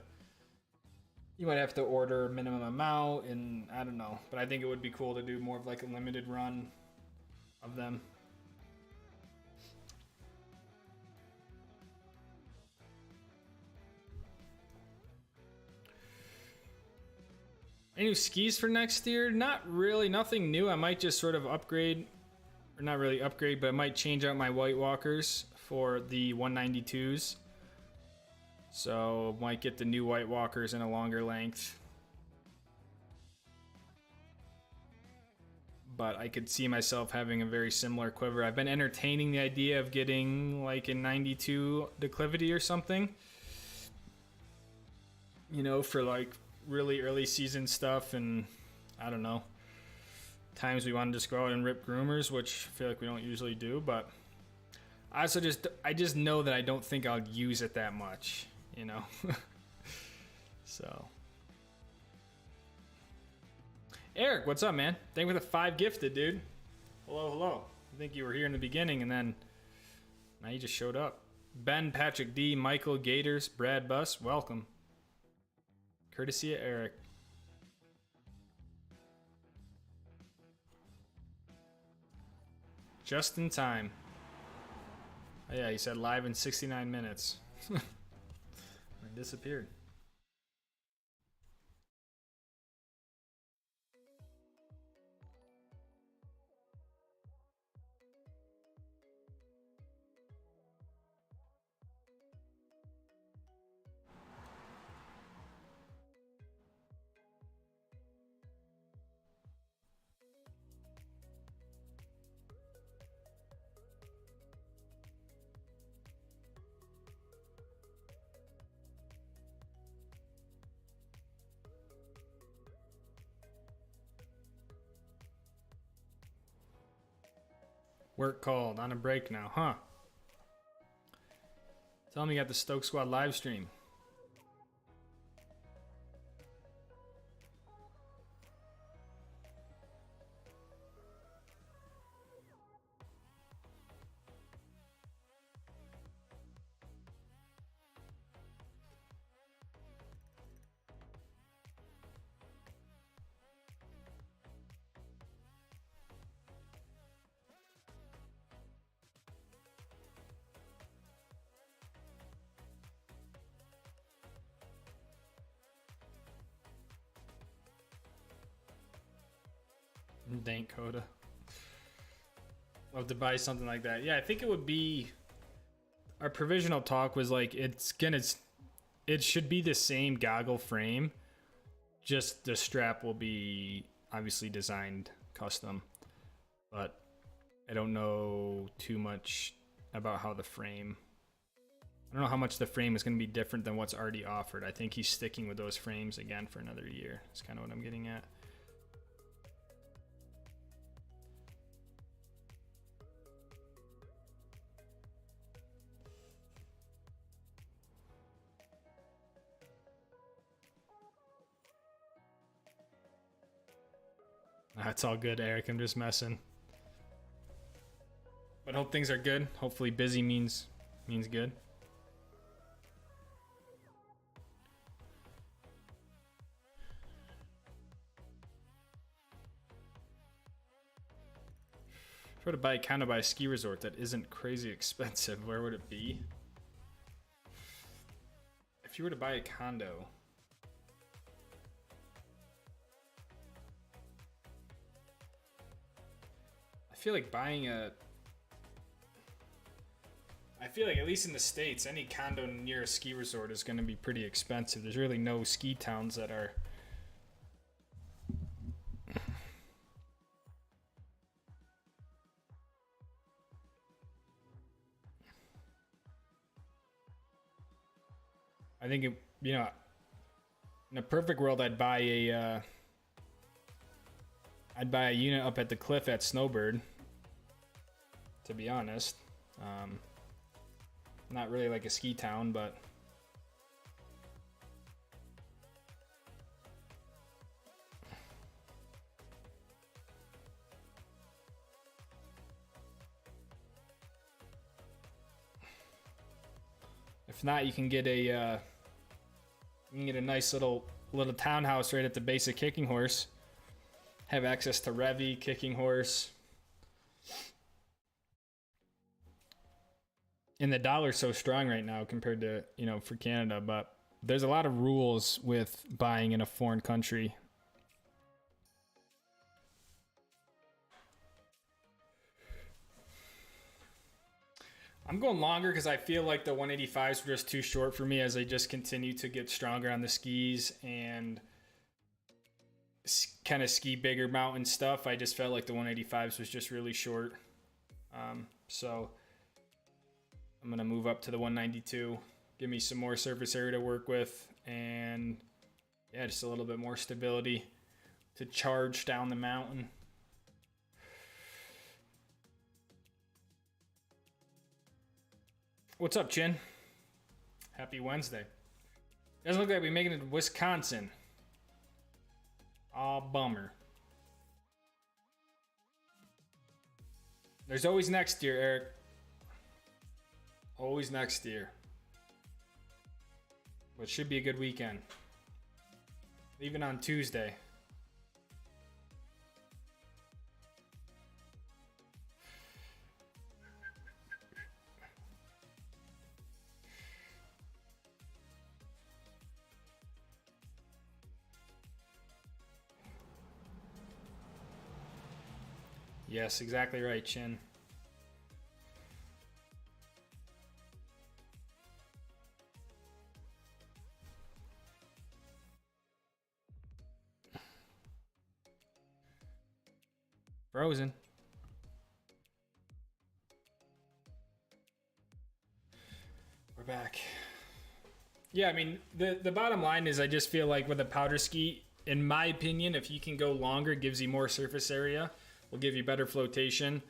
order a minimum amount, and I don't know, but I think it would be cool to do more of like a limited run of them. Any new skis for next year? Not really, nothing new. I might just sort of upgrade, or not really upgrade, but I might change out my White Walkers for the 192s. So might get the new White Walkers in a longer length. But I could see myself having a very similar quiver. I've been entertaining the idea of getting like a 92 declivity or something. You know, for like really early season stuff, and I don't know, times we want to just go out and rip groomers, which I feel like we don't usually do, but I just know that I don't think I'll use it that much, you know. So Eric, what's up, man? Thank you for the 5 gifted, dude. Hello. I think you were here in the beginning and then now you just showed up. Ben, Patrick D, Michael, Gators, Brad Buss, welcome. Courtesy of Eric. Just in time. Oh yeah, he said live in 69 minutes. I disappeared. Work called. On a break now, huh? Tell me you got the Stoke Squad live stream. Dank Coda. Love to buy something like that. Yeah, I think it would be. Our provisional talk was like it should be the same goggle frame, just the strap will be obviously designed custom. But I don't know too much about how the frame. I don't know how much the frame is going to be different than what's already offered. I think he's sticking with those frames again for another year. That's kind of what I'm getting at. That's all good, Eric. I'm just messing. But hope things are good. Hopefully busy means good. If I were to buy a condo by a ski resort that isn't crazy expensive, where would it be? If you were to buy a condo, I feel like at least in the States, any condo near a ski resort is going to be pretty expensive. There's really no ski towns that are. I think, in a perfect world, I'd buy a unit up at the cliff at Snowbird, to be honest. Not really like a ski town, but if not, you can get a nice little townhouse right at the base of Kicking Horse. Have access to Revy, Kicking Horse. And the dollar's so strong right now compared to, for Canada, but there's a lot of rules with buying in a foreign country. I'm going longer because I feel like the 185s were just too short for me as I just continue to get stronger on the skis and kind of ski bigger mountain stuff. I just felt like the 185s was just really short. So I'm going to move up to the 192, give me some more surface area to work with, and yeah, just a little bit more stability to charge down the mountain. What's up, Chin? Happy Wednesday. Doesn't look like we're making it to Wisconsin. Aw, bummer. There's always next year, Eric. Always next year. But it should be a good weekend. Even on Tuesday. Yes, exactly right, Chin. Frozen. We're back. Yeah, I mean, the bottom line is I just feel like with a powder ski, in my opinion, if you can go longer, it gives you more surface area. Will give you better flotation.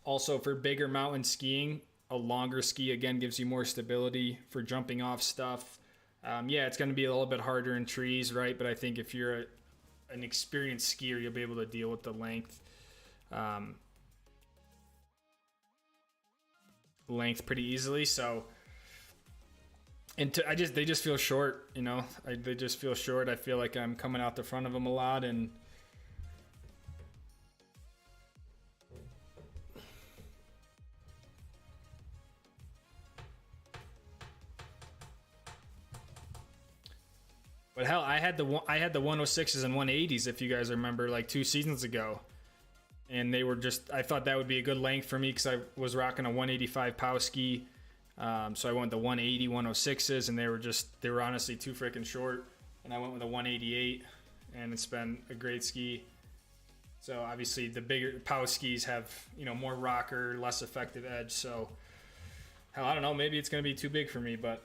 Also, for bigger mountain skiing, a longer ski, again, gives you more stability for jumping off stuff. Yeah, it's going to be a little bit harder in trees, right? But I think if you're an experienced skier, you'll be able to deal with the length pretty easily. So, they just feel short, they just feel short. I feel like I'm coming out the front of them a lot, and but hell, I had the 106s and 180s, if you guys remember, like 2 seasons ago, and they were just, I thought that would be a good length for me because I was rocking a 185 POW ski. So I went the 180 106s, and they were honestly too freaking short, and I went with a 188, and it's been a great ski. So obviously the bigger POW skis have, more rocker, less effective edge. So hell, I don't know, maybe it's going to be too big for me, but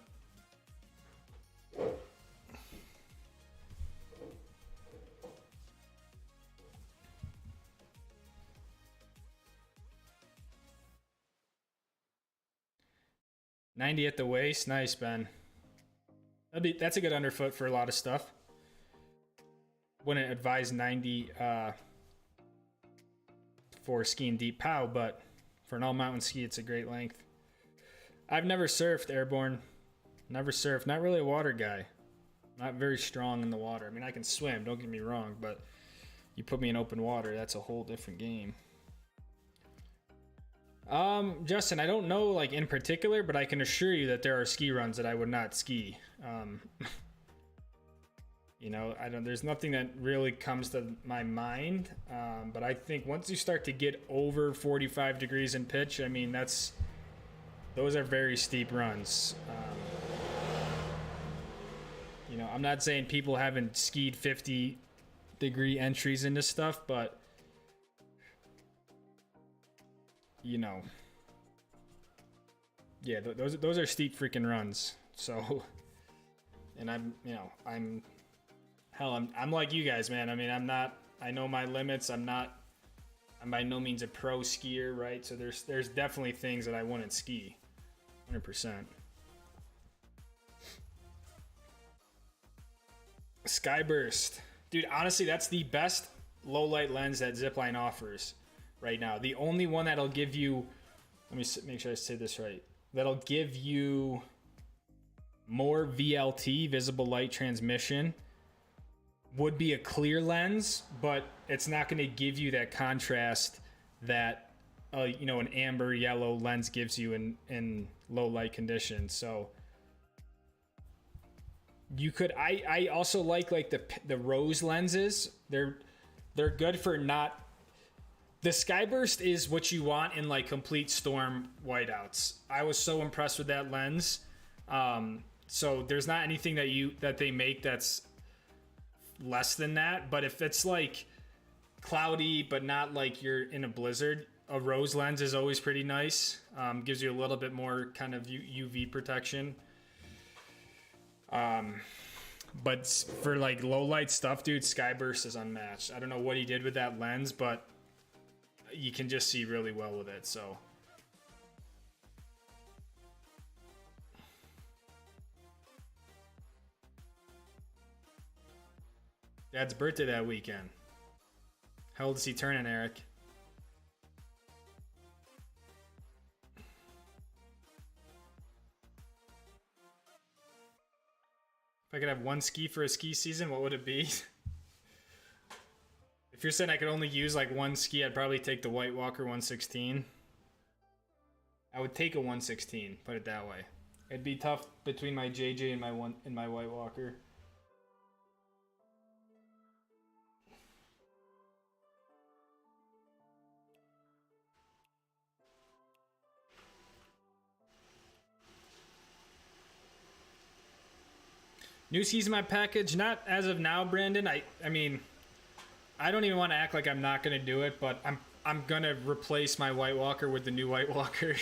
$90 at the waist. Nice, Ben. That's a good underfoot for a lot of stuff. Wouldn't advise 90 for skiing deep POW, but For an all mountain ski, it's a great length. I've never surfed airborne. Never surfed. Not really a water guy. Not very strong in the water. I mean, I can swim, don't get me wrong, but you put me in open water, that's a whole different game. Justin, I don't know like in particular, but I can assure you that there are ski runs that I would not ski. You know, there's nothing that really comes to my mind. But I think once you start to get over 45 degrees in pitch, I mean, those are very steep runs. You know, I'm not saying people haven't skied 50-degree entries into stuff, but you know, yeah, those are steep freaking runs. So, and I'm like you guys, man. I mean, I know my limits. I'm by no means a pro skier, right? So there's definitely things that I wouldn't ski, 100%. Skyburst, dude. Honestly, that's the best low light lens that Zipline offers right now. The only one that'll give you, let me make sure I say this right, that'll give you more VLT, visible light transmission, would be a clear lens, but it's not going to give you that contrast that you know, an amber yellow lens gives you in low light conditions. So you could, I also like the rose lenses. They're good for not, the Skyburst is what you want in like complete storm whiteouts. I was so impressed with that lens. So there's not anything that they make that's less than that, but if it's like cloudy but not like you're in a blizzard, a rose lens is always pretty nice. Gives you a little bit more kind of UV protection. But for like low light stuff, dude, Skyburst is unmatched. I don't know what he did with that lens, but you can just see really well with it. So Dad's birthday that weekend. How old is he turning, Eric? If I could have one ski for a ski season, what would it be? If you're saying I could only use like one ski, I'd probably take the White Walker 116. I would take a 116, put it that way. It'd be tough between my JJ and my White Walker. New skis in my package, not as of now, Brandon. I mean, I don't even want to act like I'm not gonna do it, but I'm gonna replace my White Walker with the new White Walker.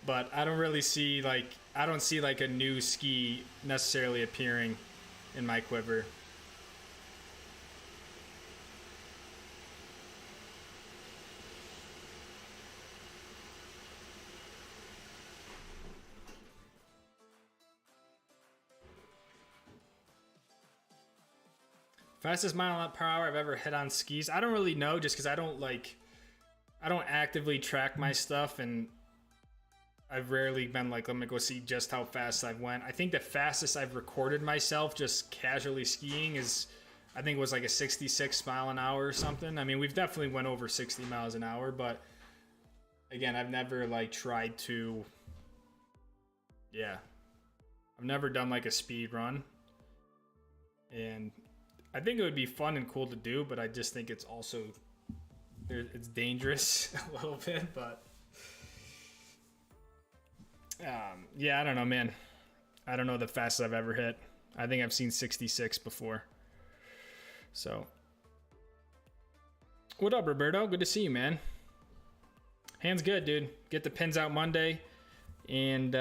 But I don't really see like a new ski necessarily appearing in my quiver. Fastest mile per hour I've ever hit on skis. I don't really know, just because I don't actively track my stuff, and I've rarely been like, let me go see just how fast I've went. I think the fastest I've recorded myself just casually skiing is, I think it was like a 66 mile an hour or something. I mean, we've definitely went over 60 miles an hour, but again, I've never like tried to, I've never done like a speed run. And I think it would be fun and cool to do, but I just think it's also, it's dangerous a little bit, but yeah, I don't know, man. I don't know the fastest I've ever hit. I think I've seen 66 before. So what up, Roberto? Good to see you, man. Hand's good, dude. Get the pins out Monday, and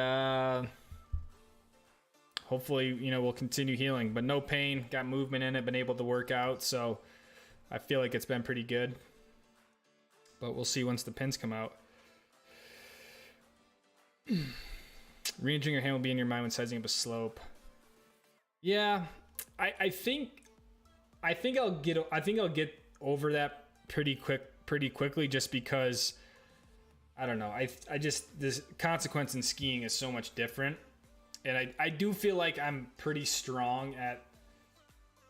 hopefully, we'll continue healing, but no pain, got movement in it, been able to work out. So I feel like it's been pretty good, but we'll see once the pins come out. Re-injuring your hand will be in your mind when sizing up a slope. Yeah, I think I'll get over that pretty quickly, just because I don't know. I just, this consequence in skiing is so much different. And I do feel like I'm pretty strong at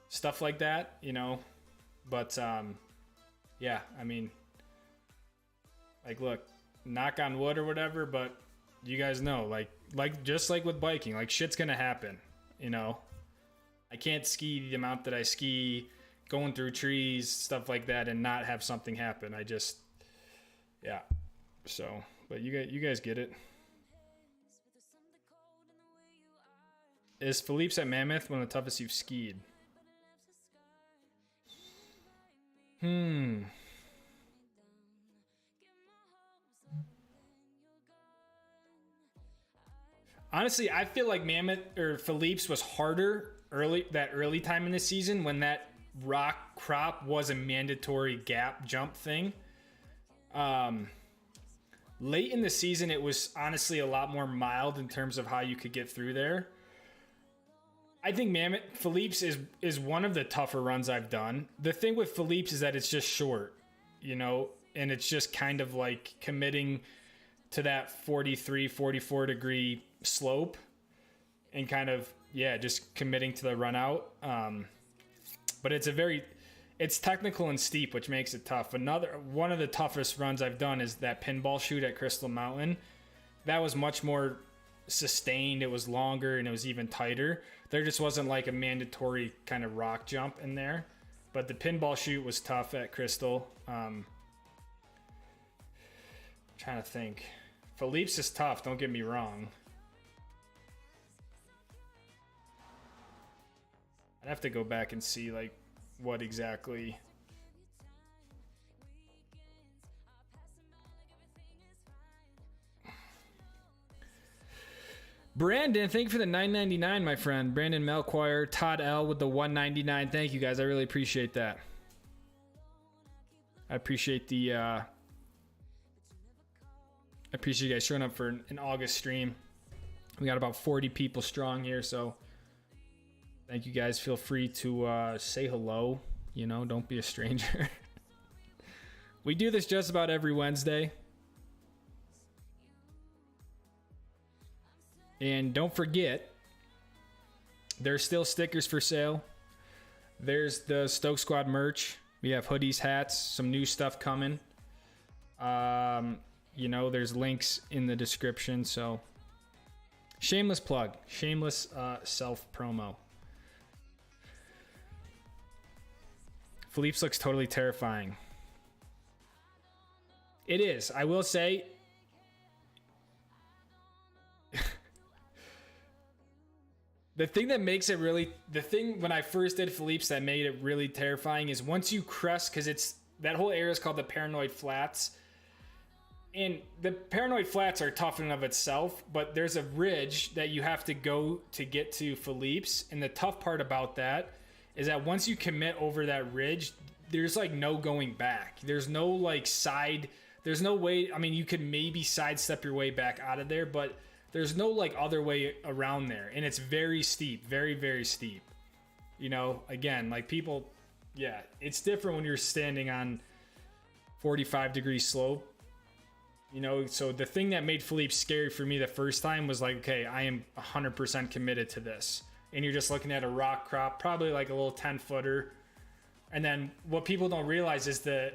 stuff like that, you know, but, yeah, I mean, like, look, knock on wood or whatever, but you guys know, like just like with biking, like shit's gonna happen, you know. I can't ski the amount that I ski going through trees, stuff like that, and not have something happen. I just, yeah. So, but you guys get it. Is Philippe's at Mammoth one of the toughest you've skied? Honestly, I feel like Mammoth or Philippe's was harder early time in the season when that rock crop was a mandatory gap jump thing. Late in the season, it was honestly a lot more mild in terms of how you could get through there. I think Philippe's is one of the tougher runs I've done. The thing with Philippe's is that it's just short, you know, and it's just kind of like committing to that 43, 44 degree slope and kind of, yeah, just committing to the run out. But it's technical and steep, which makes it tough. One of the toughest runs I've done is that pinball chute at Crystal Mountain. That was much more sustained. It was longer and it was even tighter. There just wasn't like a mandatory kind of rock jump in there, but the pinball chute was tough at Crystal. Trying to think. Philippe's is tough, don't get me wrong. I'd have to go back and see like what exactly. Brandon, thank you for the $9.99, my friend. Brandon Melchior, Todd L with the $1.99. Thank you guys. I really appreciate that. I appreciate I appreciate you guys showing up for an August stream. We got about 40 people strong here, so thank you guys. Feel free to say hello. You know, don't be a stranger. We do this just about every Wednesday. And don't forget, there's still stickers for sale. There's the Stoke Squad merch. We have hoodies, hats, some new stuff coming. You know, there's links in the description. So, shameless plug, shameless self promo. Philippe's looks totally terrifying. It is. I will say, the thing when I first did Philippe's that made it really terrifying is once you crest, because that whole area is called the Paranoid Flats. And the Paranoid Flats are tough in and of itself, but there's a ridge that you have to go to get to Philippe's. And the tough part about that is that once you commit over that ridge, there's like no going back. There's no like there's no way. I mean, you could maybe sidestep your way back out of there, but there's no like other way around there. And it's very steep, very, very steep. You know, again, like people, yeah, it's different when you're standing on 45 degree slope. You know, so the thing that made Philippe scary for me the first time was like, okay, I am 100% committed to this. And you're just looking at a rock crop, probably like a little 10-footer. And then what people don't realize is the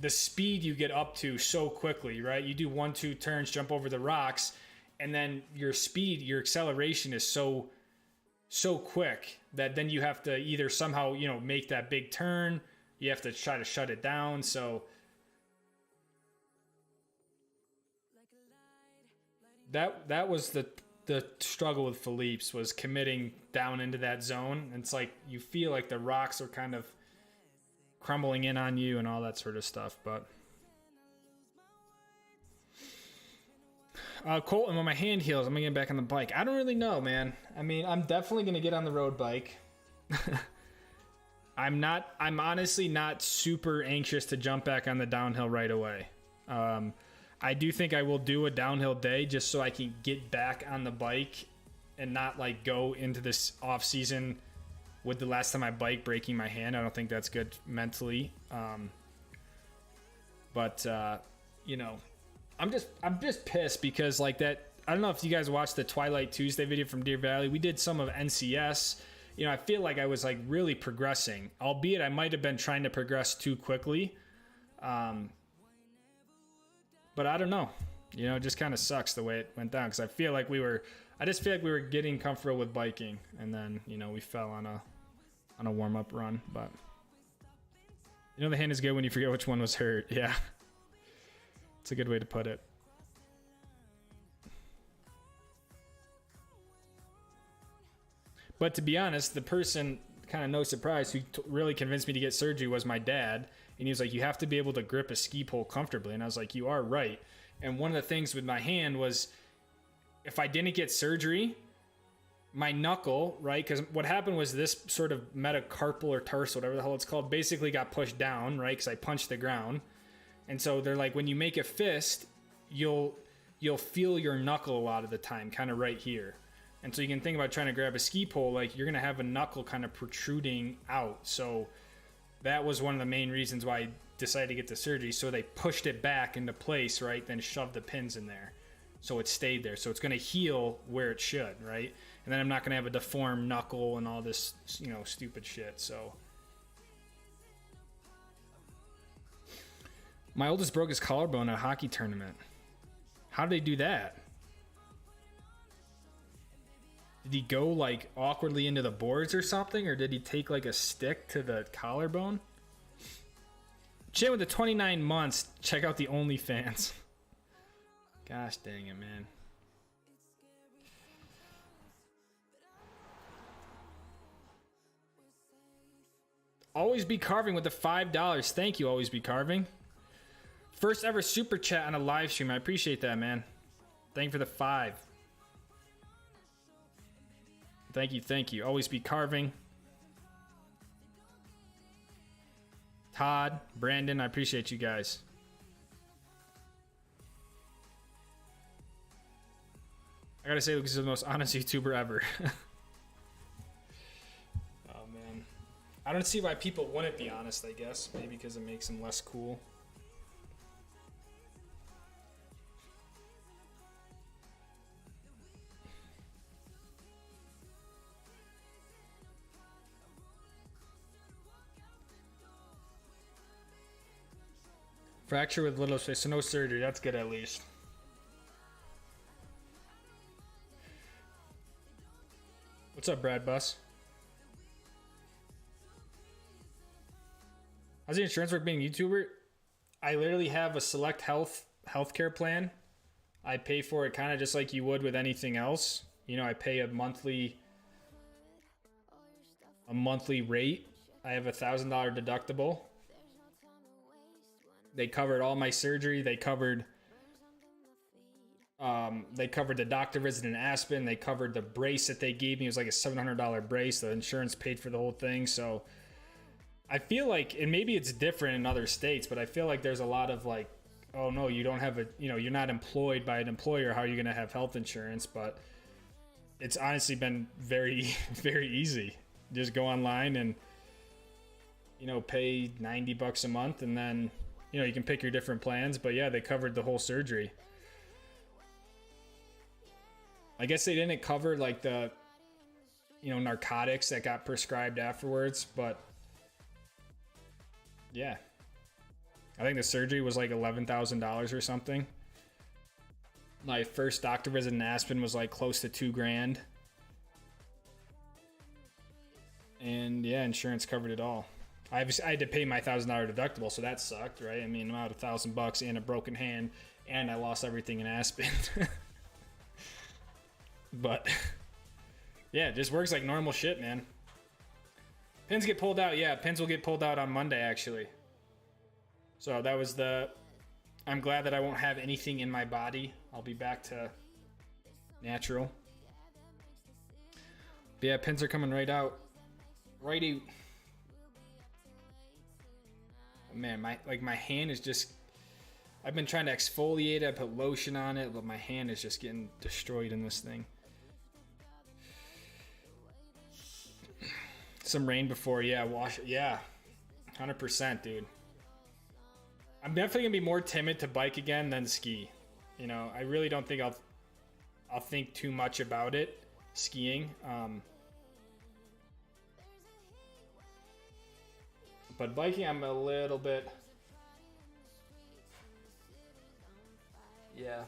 speed you get up to so quickly, right? You do 1-2 turns, jump over the rocks, and then your acceleration is so quick that then you have to either somehow, you know, make that big turn. You have to try to shut it down. So that was the struggle with Philippe's, was committing down into that zone. And it's like you feel like the rocks are kind of crumbling in on you and all that sort of stuff. But Colton, when my hand heals, I'm gonna get back on the bike. I don't really know, man. I mean, I'm definitely gonna get on the road bike. I'm honestly not super anxious to jump back on the downhill right away. I do think I will do a downhill day just so I can get back on the bike and not like go into this off season with the last time I bike breaking my hand. I don't think that's good mentally. But you know, I'm just pissed because like that. I don't know if you guys watched the Twilight Tuesday video from Deer Valley. We did some of NCS. You know, I feel like I was like really progressing, albeit I might have been trying to progress too quickly. But I don't know. You know, it just kind of sucks the way it went down because I just feel like we were getting comfortable with biking, and then you know we fell on a warm up run. But you know, the hand is good when you forget which one was hurt. Yeah, it's a good way to put it. But to be honest, the person, kind of no surprise, who really convinced me to get surgery was my dad. And he was like, you have to be able to grip a ski pole comfortably. And I was like, you are right. And one of the things with my hand was if I didn't get surgery, my knuckle, right? Because what happened was this sort of metacarpal or tarsal, whatever the hell it's called, basically got pushed down, right? Because I punched the ground. And so they're like, when you make a fist, you'll feel your knuckle a lot of the time, kind of right here. And so you can think about trying to grab a ski pole, like you're going to have a knuckle kind of protruding out. So that was one of the main reasons why I decided to get the surgery. So they pushed it back into place, right? Then shoved the pins in there. So it stayed there. So it's going to heal where it should, right? And then I'm not going to have a deformed knuckle and all this, you know, stupid shit. So my oldest broke his collarbone at a hockey tournament. How did they do that? Did he go like awkwardly into the boards or something? Or did he take like a stick to the collarbone? Shit, with the 29 months, check out the OnlyFans. Gosh dang it, man. Always Be Carving with the $5. Thank you, Always Be Carving. First ever super chat on a live stream. I appreciate that, man. Thank you for the 5. Thank you. Always Be Carving. Todd, Brandon, I appreciate you guys. I gotta say, Lucas is the most honest YouTuber ever. Oh, man. I don't see why people wouldn't be honest, I guess. Maybe because it makes them less cool. Fracture with little space, so no surgery. That's good at least. What's up, Brad Bus? How's the insurance work being a YouTuber? I literally have a select healthcare plan. I pay for it kind of just like you would with anything else. You know, I pay a monthly rate. I have $1,000 deductible. They covered all my surgery. They covered the doctor visit in Aspen. They covered the brace that they gave me. It was like a $700 brace. The insurance paid for the whole thing. So I feel like, and maybe it's different in other states, but I feel like there's a lot of like, oh no, you don't have you're not employed by an employer. How are you going to have health insurance? But it's honestly been very, very easy. Just go online and, pay $90 a month, and then, you can pick your different plans. But yeah, they covered the whole surgery. I guess they didn't cover like the, narcotics that got prescribed afterwards, but yeah. I think the surgery was like $11,000 or something. My first doctor visit in Aspen was like close to $2,000. And yeah, insurance covered it all. I had to pay my $1,000 deductible, so that sucked, right? I mean, I'm out $1,000 and a broken hand, and I lost everything in Aspen. But yeah, it just works like normal shit, man. Pins get pulled out. Yeah, pins will get pulled out on Monday, actually. So that was I'm glad that I won't have anything in my body. I'll be back to natural. But yeah, pins are coming right out. Righty. Man, my hand is just, I've been trying to exfoliate it. I put lotion on it, but my hand is just getting destroyed in this thing. Some rain before, yeah, wash it. Yeah, 100%, dude. I'm definitely gonna be more timid to bike again than ski. You know, I really don't think I'll think too much about it skiing. But biking, I'm a little bit. Yeah.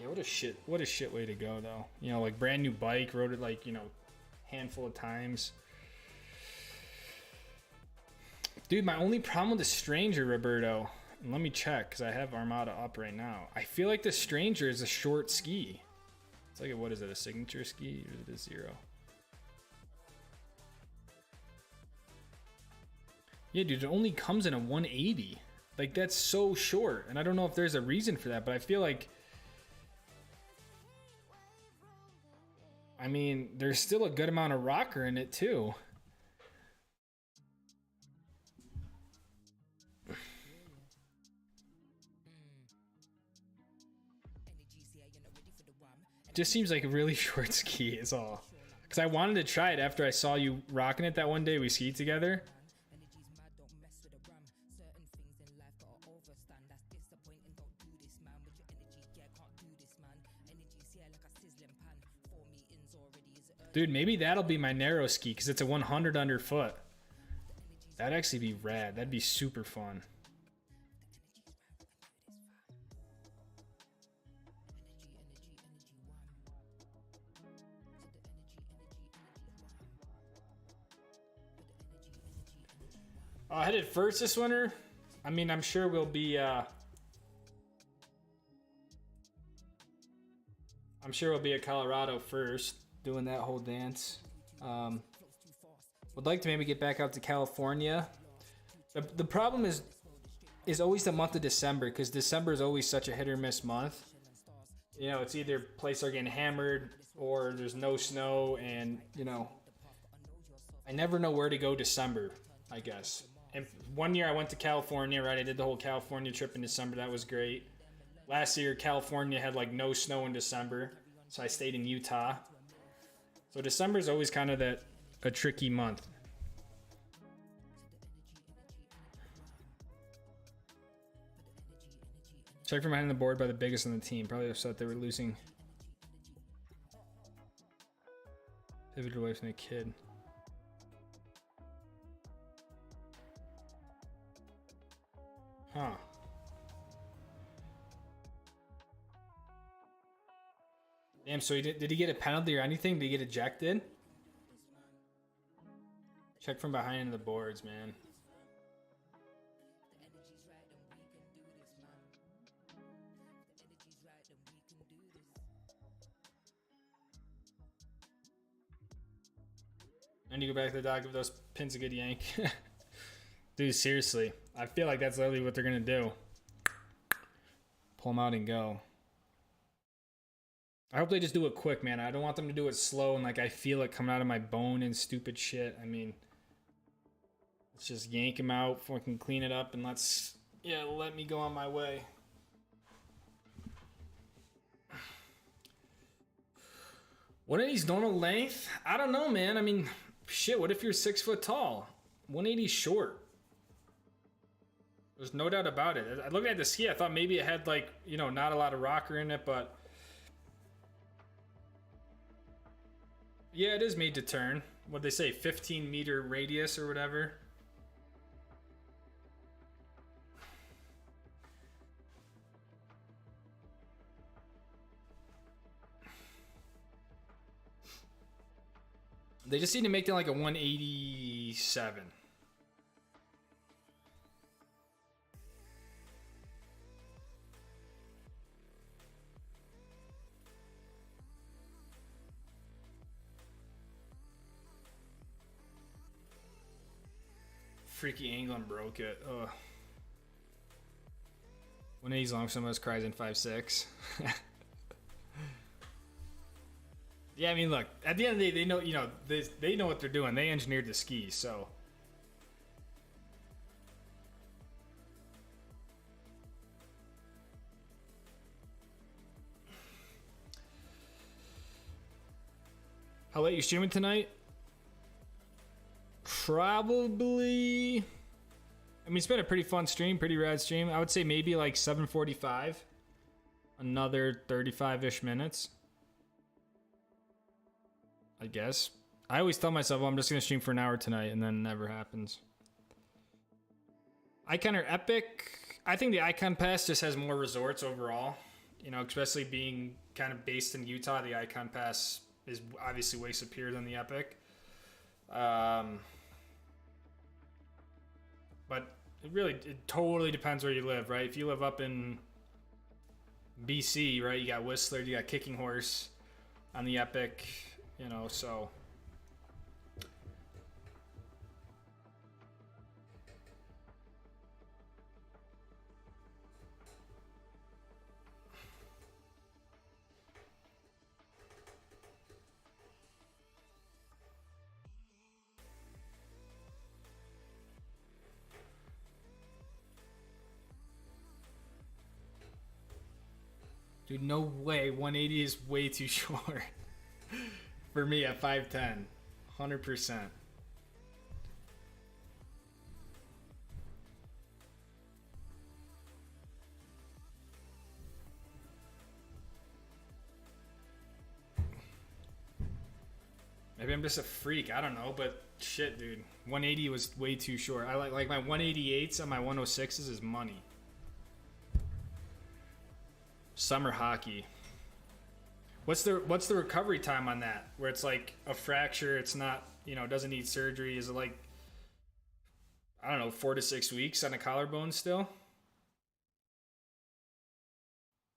Yeah, what a shit way to go though. You know, like brand new bike, rode it like, you know, handful of times. Dude, my only problem with the Stranger, Roberto, and let me check because I have Armada up right now. I feel like the Stranger is a short ski. It's like what is it, a signature ski or is it a zero? Yeah, dude, it only comes in a 180. Like that's so short, and I don't know if there's a reason for that, but I feel like, I mean, there's still a good amount of rocker in it too. It just seems like a really short ski is all. Because I wanted to try it after I saw you rocking it that one day we skied together. Dude, maybe that'll be my narrow ski because it's a 100 underfoot. That'd actually be rad. That'd be super fun. Headed first this winter. I mean, I'm sure we'll be. I'm sure we'll be at Colorado first, doing that whole dance. Would like to maybe get back out to California. The problem is always the month of December, because December is always such a hit or miss month. You know, it's either places are getting hammered or there's no snow, and you know, I never know where to go December, I guess. And one year I went to California, right? I did the whole California trip in December. That was great. Last year, California had like no snow in December, so I stayed in Utah. So December is always kind of a tricky month. Check from behind the board by the biggest on the team. Probably upset they were losing. Pivoted away from the kid. Huh. Damn, so did he get a penalty or anything? Did he get ejected? Check from behind the boards, man. And you go back to the dock, give those pins a good yank. Dude, seriously. I feel like that's literally what they're going to do. Pull them out and go. I hope they just do it quick, man. I don't want them to do it slow and like I feel it coming out of my bone and stupid shit. I mean, let's just yank them out, fucking clean it up, and let me go on my way. What is normal length? I don't know, man. I mean, shit, what if you're 6 foot tall? 180 short. There's no doubt about it. I looked at the ski, I thought maybe it had like, you know, not a lot of rocker in it, but yeah, it is made to turn. What'd they say, 15 meter radius or whatever? They just need to make it like a 187. Freaky England broke it. Ugh. 180's long, some of us cries in 5'6". Yeah, I mean, look. At the end of the day, they know. You know, they know what they're doing. They engineered the skis, so. How late you streaming tonight? Probably mean, it's been a pretty fun stream, pretty rad stream. I would say maybe like 7:45, another 35-ish minutes. I guess. I always tell myself, well, I'm just gonna stream for an hour tonight, and then it never happens. Icon or Epic? I think the Icon Pass just has more resorts overall. You know, especially being kind of based in Utah, the Icon Pass is obviously way superior than the Epic. But it totally depends where you live, right? If you live up in BC, right, you got Whistler, you got Kicking Horse on the Epic, you know, so. Dude, no way. 180 is way too short. For me at 5'10". 100%. Maybe I'm just a freak. I don't know, but shit, dude. 180 was way too short. I like my 188s and my 106s is money. Summer hockey. What's the recovery time on that? Where it's like a fracture, it's not, you know, doesn't need surgery. Is it like, I don't know, 4 to 6 weeks on a collarbone still?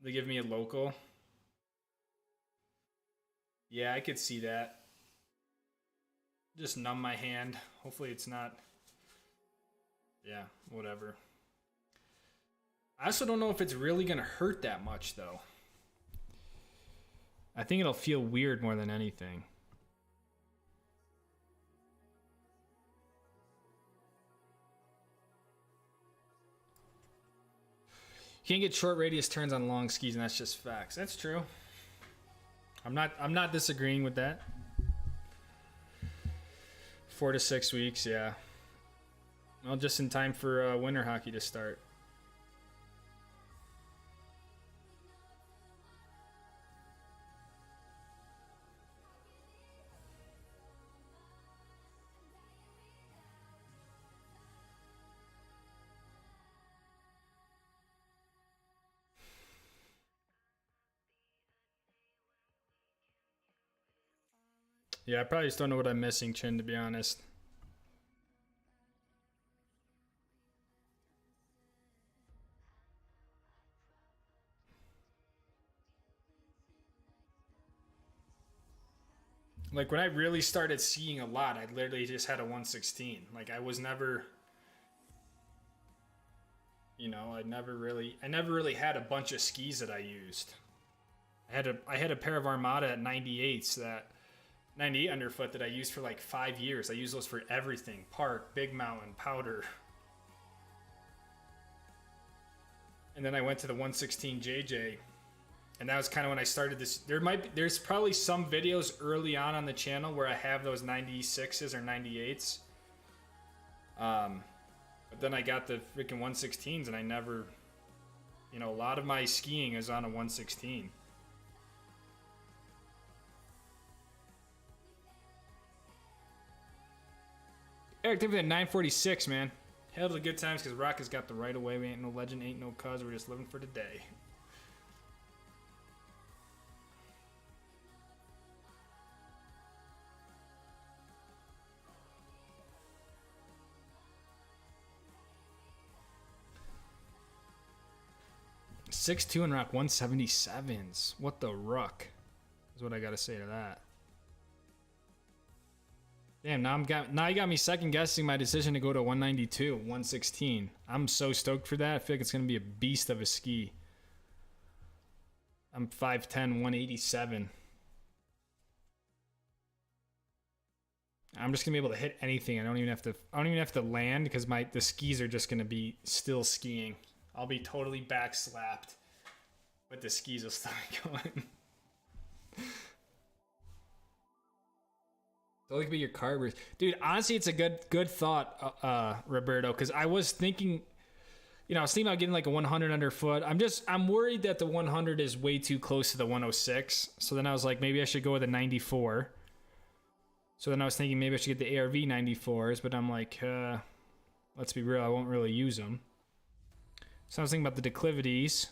They give me a local. Yeah, I could see that. Just numb my hand. Hopefully it's not. Yeah, whatever. I also don't know if it's really going to hurt that much, though. I think it'll feel weird more than anything. You can't get short radius turns on long skis, and that's just facts. That's true. I'm not disagreeing with that. 4 to 6 weeks, yeah. Well, just in time for winter hockey to start. Yeah, I probably just don't know what I'm missing, Chin, to be honest. Like, when I really started skiing a lot, I literally just had a 116. Like, I was never, you know, I never really had a bunch of skis that I used. I had a pair of Armada at 98s that 98 underfoot that I used for like 5 years. I used those for everything. Park, Big Mountain, powder. And then I went to the 116 JJ. And that was kind of when I started this. There's probably some videos early on the channel where I have those 96s or 98s. But then I got the freaking 116s and I never, you know, a lot of my skiing is on a 116. Eric Tiffany at 946, man. Hell to the good times because Rock has got the right of way. We ain't no legend, ain't no cuz. We're just living for today. .62 and Rock 177s. What the ruck is what I gotta say to that. Damn, now you got me second guessing my decision to go to 192, 116. I'm so stoked for that. I feel like it's gonna be a beast of a ski. I'm 5'10", 187. I'm just gonna be able to hit anything. I don't even have to land because the skis are just gonna be still skiing. I'll be totally back slapped, but the skis will still be going. Those could be your carbers. Dude, honestly, it's a good thought, Roberto, because I was thinking, I was thinking about getting like a 100 underfoot. I'm worried that the 100 is way too close to the 106. So then I was like, maybe I should go with a 94. So then I was thinking maybe I should get the ARV 94s, but I'm like, let's be real, I won't really use them. So I was thinking about the declivities.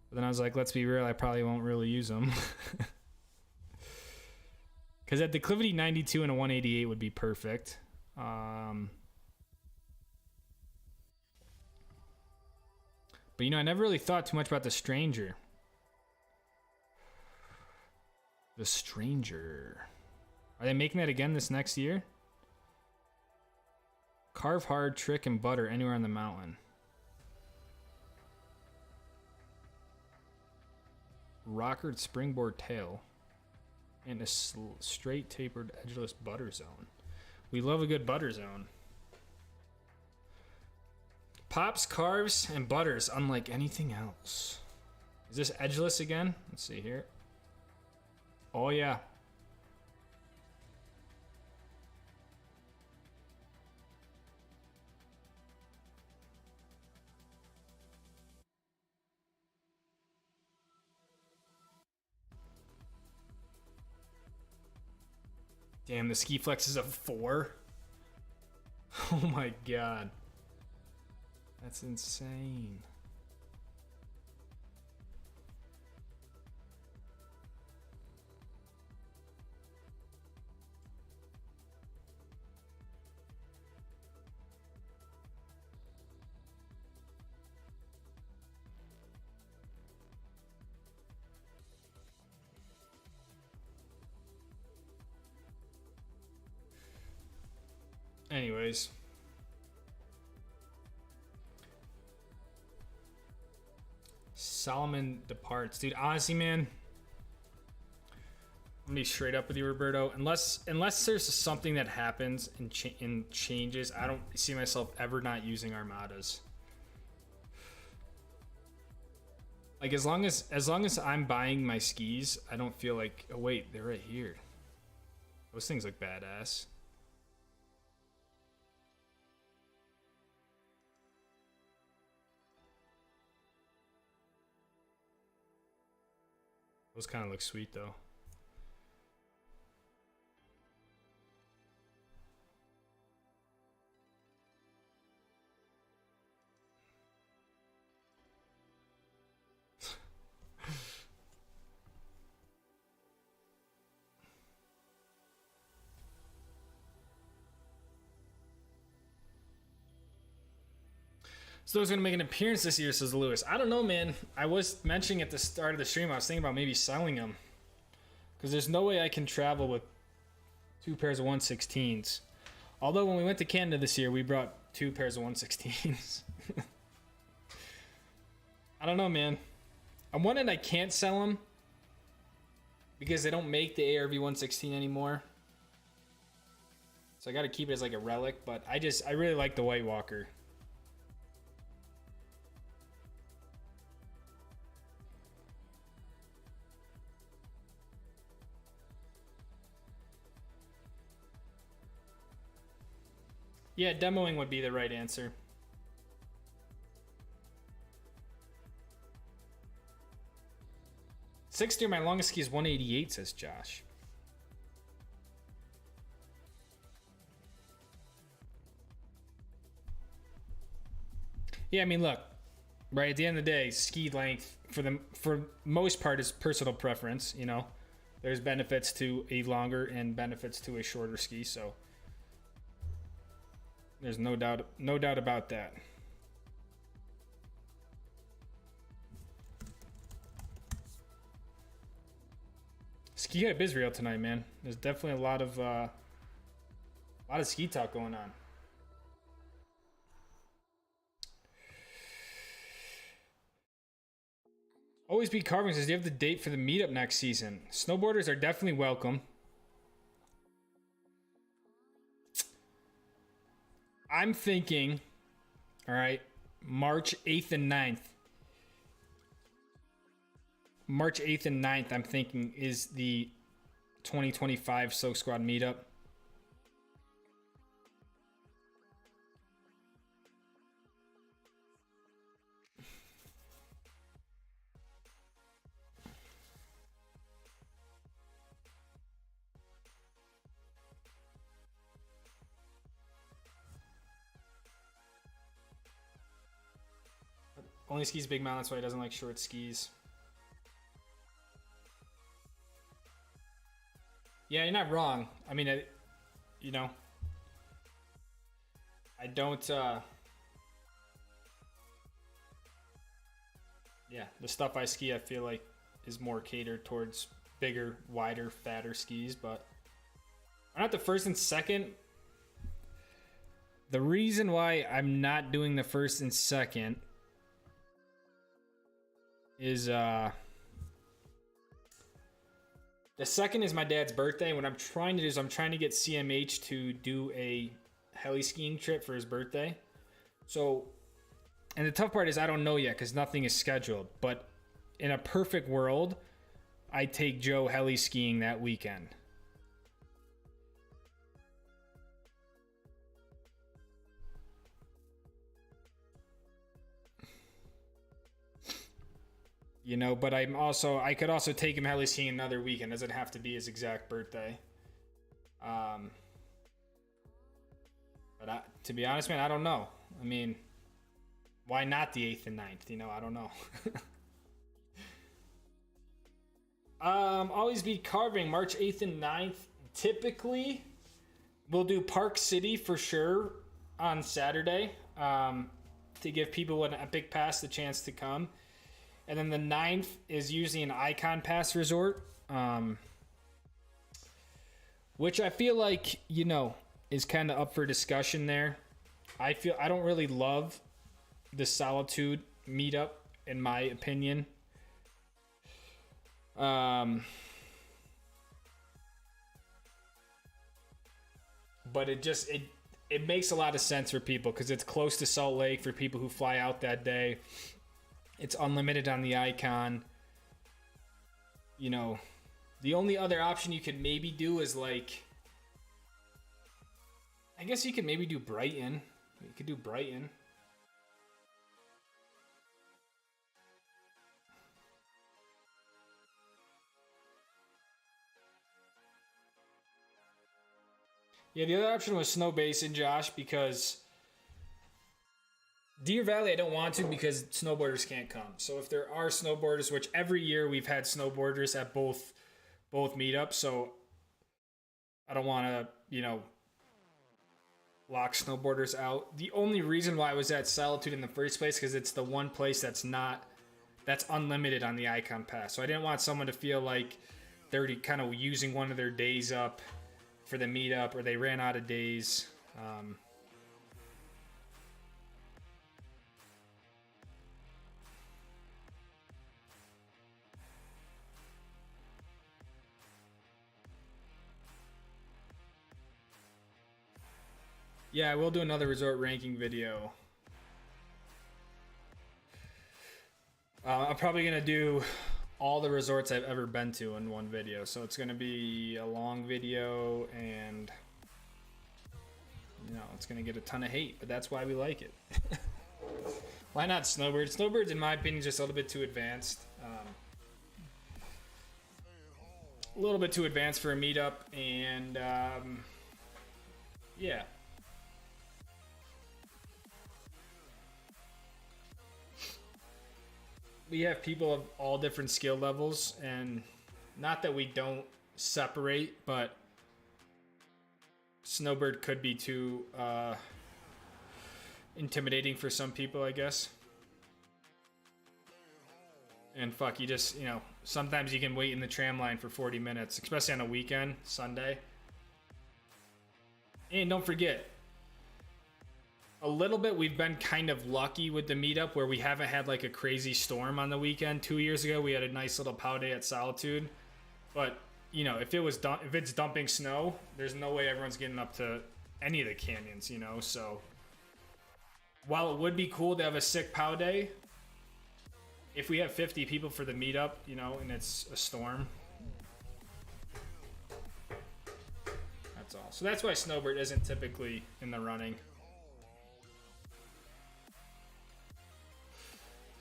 But then I was like, let's be real, I probably won't really use them. Because at declivity 92 and a 188 would be perfect. But I never really thought too much about the Stranger. The Stranger. Are they making that again this next year? Carve hard, trick, and butter anywhere on the mountain. Rockered springboard tail. And a straight tapered edgeless butter zone. We love a good butter zone. Pops, carves, and butters unlike anything else. Is this edgeless again? Let's see here. Oh yeah. Damn, the ski flex is a 4. Oh my god. That's insane. Anyways. Solomon departs. Dude, honestly, man. I'm gonna be straight up with you, Roberto. Unless there's something that happens and changes, I don't see myself ever not using Armadas. Like as long as I'm buying my skis, I don't feel like, oh wait, they're right here. Those things look badass. Those kind of look sweet though. So those going to make an appearance this year, says Lewis. I don't know, man. I was mentioning at the start of the stream, I was thinking about maybe selling them. Because there's no way I can travel with 2 pairs of 116s. Although when we went to Canada this year, we brought 2 pairs of 116s. I don't know, man. I'm wondering I can't sell them. Because they don't make the ARV 116 anymore. So I got to keep it as like a relic. But I really like the White Walker. Yeah, demoing would be the right answer. Sixth year, my longest ski is 188, says Josh. Yeah, I mean, look, right at the end of the day, ski length for most part is personal preference. There's benefits to a longer and benefits to a shorter ski, so. There's no doubt about that. Ski Hype is real tonight, man. There's definitely a lot of ski talk going on. Always Be Carving says, do you have the date for the meetup next season? Snowboarders are definitely welcome. I'm thinking, all right, March 8th and 9th. March 8th and 9th, I'm thinking, is the 2025 Silk Squad meetup. Only skis big mountain, that's why he doesn't like short skis. Yeah, you're not wrong. I mean, you know, I don't, yeah, the stuff I ski, I feel like is more catered towards bigger, wider, fatter skis, but I'm not the first and second. The reason why I'm not doing the first and second is, the second is my dad's birthday. What I'm trying to do is I'm trying to get CMH to do a heli skiing trip for his birthday. So, and the tough part is I don't know yet because nothing is scheduled. But in a perfect world, I take Joe heli skiing that weekend. You know, but I could also take him heli skiing another weekend. Doesn't have to be his exact birthday. But to be honest, man, I don't know. I mean, why not the 8th and 9th? You know, I don't know. Always be carving March 8th and 9th. Typically, we'll do Park City for sure on Saturday to give people an Epic Pass the chance to come. And then the 9th is usually an Icon Pass resort, which I feel like, you know, is kind of up for discussion there. I don't really love the Solitude meetup, in my opinion. But it makes a lot of sense for people because it's close to Salt Lake for people who fly out that day. It's unlimited on the Icon. You know, the only other option you could maybe do is like, I guess you could maybe do Brighton. You could do Brighton. Yeah, the other option was Snow Basin, Josh, because Deer Valley I don't want to because snowboarders can't come. So if there are snowboarders, which every year we've had snowboarders at both meetups, so I don't want to, you know, lock snowboarders out. The only reason why I was at Solitude in the first place because it's the one place that's unlimited on the Icon Pass. So I didn't want someone to feel like they're kind of using one of their days up for the meetup or they ran out of days. Yeah, we'll do another resort ranking video. I'm probably going to do all the resorts I've ever been to in one video. So it's going to be a long video and, you know, it's going to get a ton of hate, but that's why we like it. Why not Snowbird? Snowbird's, in my opinion, just a little bit too advanced. A little bit too advanced for a meetup, and yeah. We have people of all different skill levels, and not that we don't separate, but Snowbird could be too intimidating for some people, I guess. And fuck, you just, you know, sometimes you can wait in the tram line for 40 minutes, especially on a weekend, Sunday. And don't forget, a little bit we've been kind of lucky with the meetup where we haven't had like a crazy storm on the weekend. 2 years ago we had a nice little pow day at Solitude, but you know, if it's dumping snow, there's no way everyone's getting up to any of the canyons, you know. So while it would be cool to have a sick pow day, if we have 50 people for the meetup, you know, and it's a storm, all. So that's why Snowbird isn't typically in the running.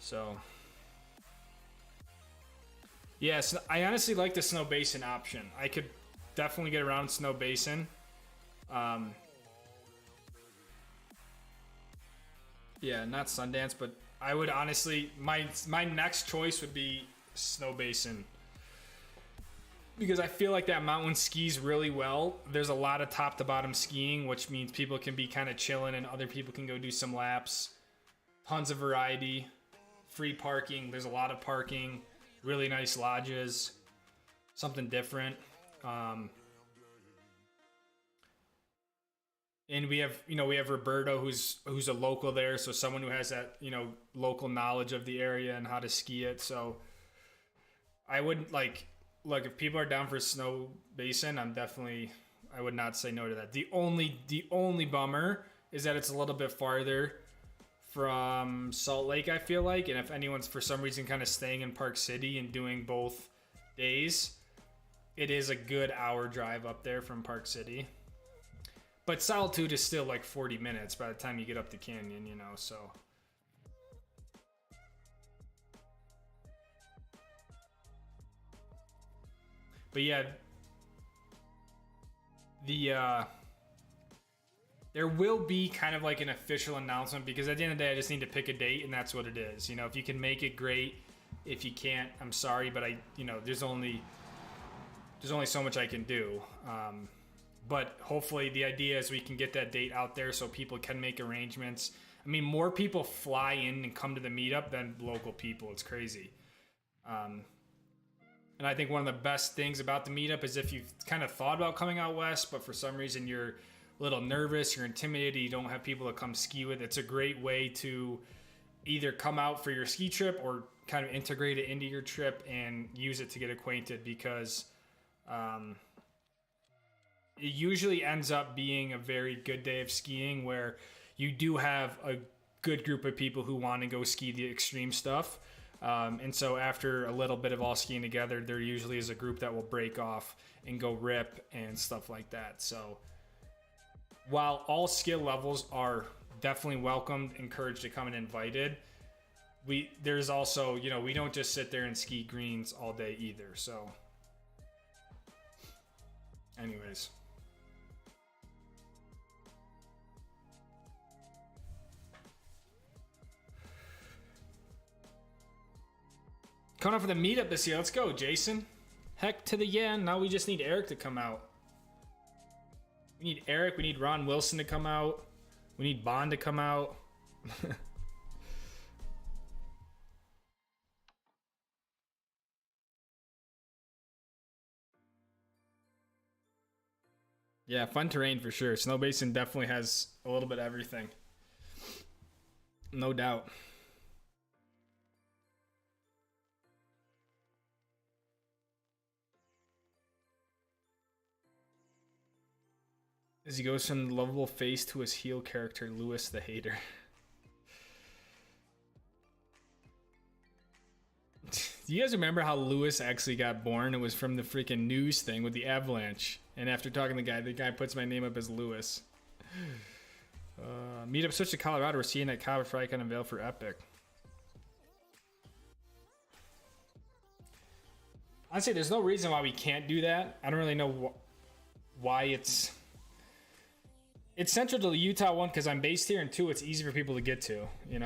So, yes, I honestly like the Snow Basin option. I could definitely get around Snow Basin. Yeah, not Sundance, but I would honestly, my next choice would be Snow Basin. Because I feel like that mountain skis really well. There's a lot of top to bottom skiing, which means people can be kind of chilling and other people can go do some laps. Tons of variety, free parking. There's a lot of parking, really nice lodges, something different. And we have Roberto, who's a local there, so someone who has that, local knowledge of the area and how to ski it. So I wouldn't look, if people are down for Snow Basin, I would not say no to that. The only bummer is that it's a little bit farther from Salt Lake, I feel like, and if anyone's for some reason kind of staying in Park City and doing both days, it is a good hour drive up there from Park City. But Solitude is still like 40 minutes by the time you get up the canyon, so. But yeah, there will be kind of like an official announcement, because at the end of the day, I just need to pick a date, and that's what it is. If you can make it, great. If you can't, I'm sorry, but there's only so much I can do. But hopefully the idea is we can get that date out there so people can make arrangements. I mean, more people fly in and come to the meetup than local people. It's crazy. And I think one of the best things about the meetup is if you've kind of thought about coming out west, but for some reason you're a little nervous, you're intimidated, you don't have people to come ski with, it's a great way to either come out for your ski trip or kind of integrate it into your trip and use it to get acquainted, because it usually ends up being a very good day of skiing where you do have a good group of people who want to go ski the extreme stuff. And so after a little bit of all skiing together, there usually is a group that will break off and go rip and stuff like that. So while all skill levels are definitely welcomed, encouraged to come and invited, there's also, we don't just sit there and ski greens all day either. So anyways. Coming up for the meetup this year. Let's go, Jason. Heck to the yeah. Now we just need Eric to come out. We need Eric. We need Ron Wilson to come out. We need Bond to come out. Yeah, fun terrain for sure. Snow Basin definitely has a little bit of everything. No doubt. As he goes from the lovable face to his heel character, Lewis the Hater. Do you guys remember how Lewis actually got born? It was from the freaking news thing with the Avalanche. And after talking to the guy puts my name up as Lewis. Meetup switch to Colorado. We're seeing that Cabo Fry can unveil for Epic. Honestly, there's no reason why we can't do that. I don't really know why it's central to the Utah one, because I'm based here, and two, it's easy for people to get to, Did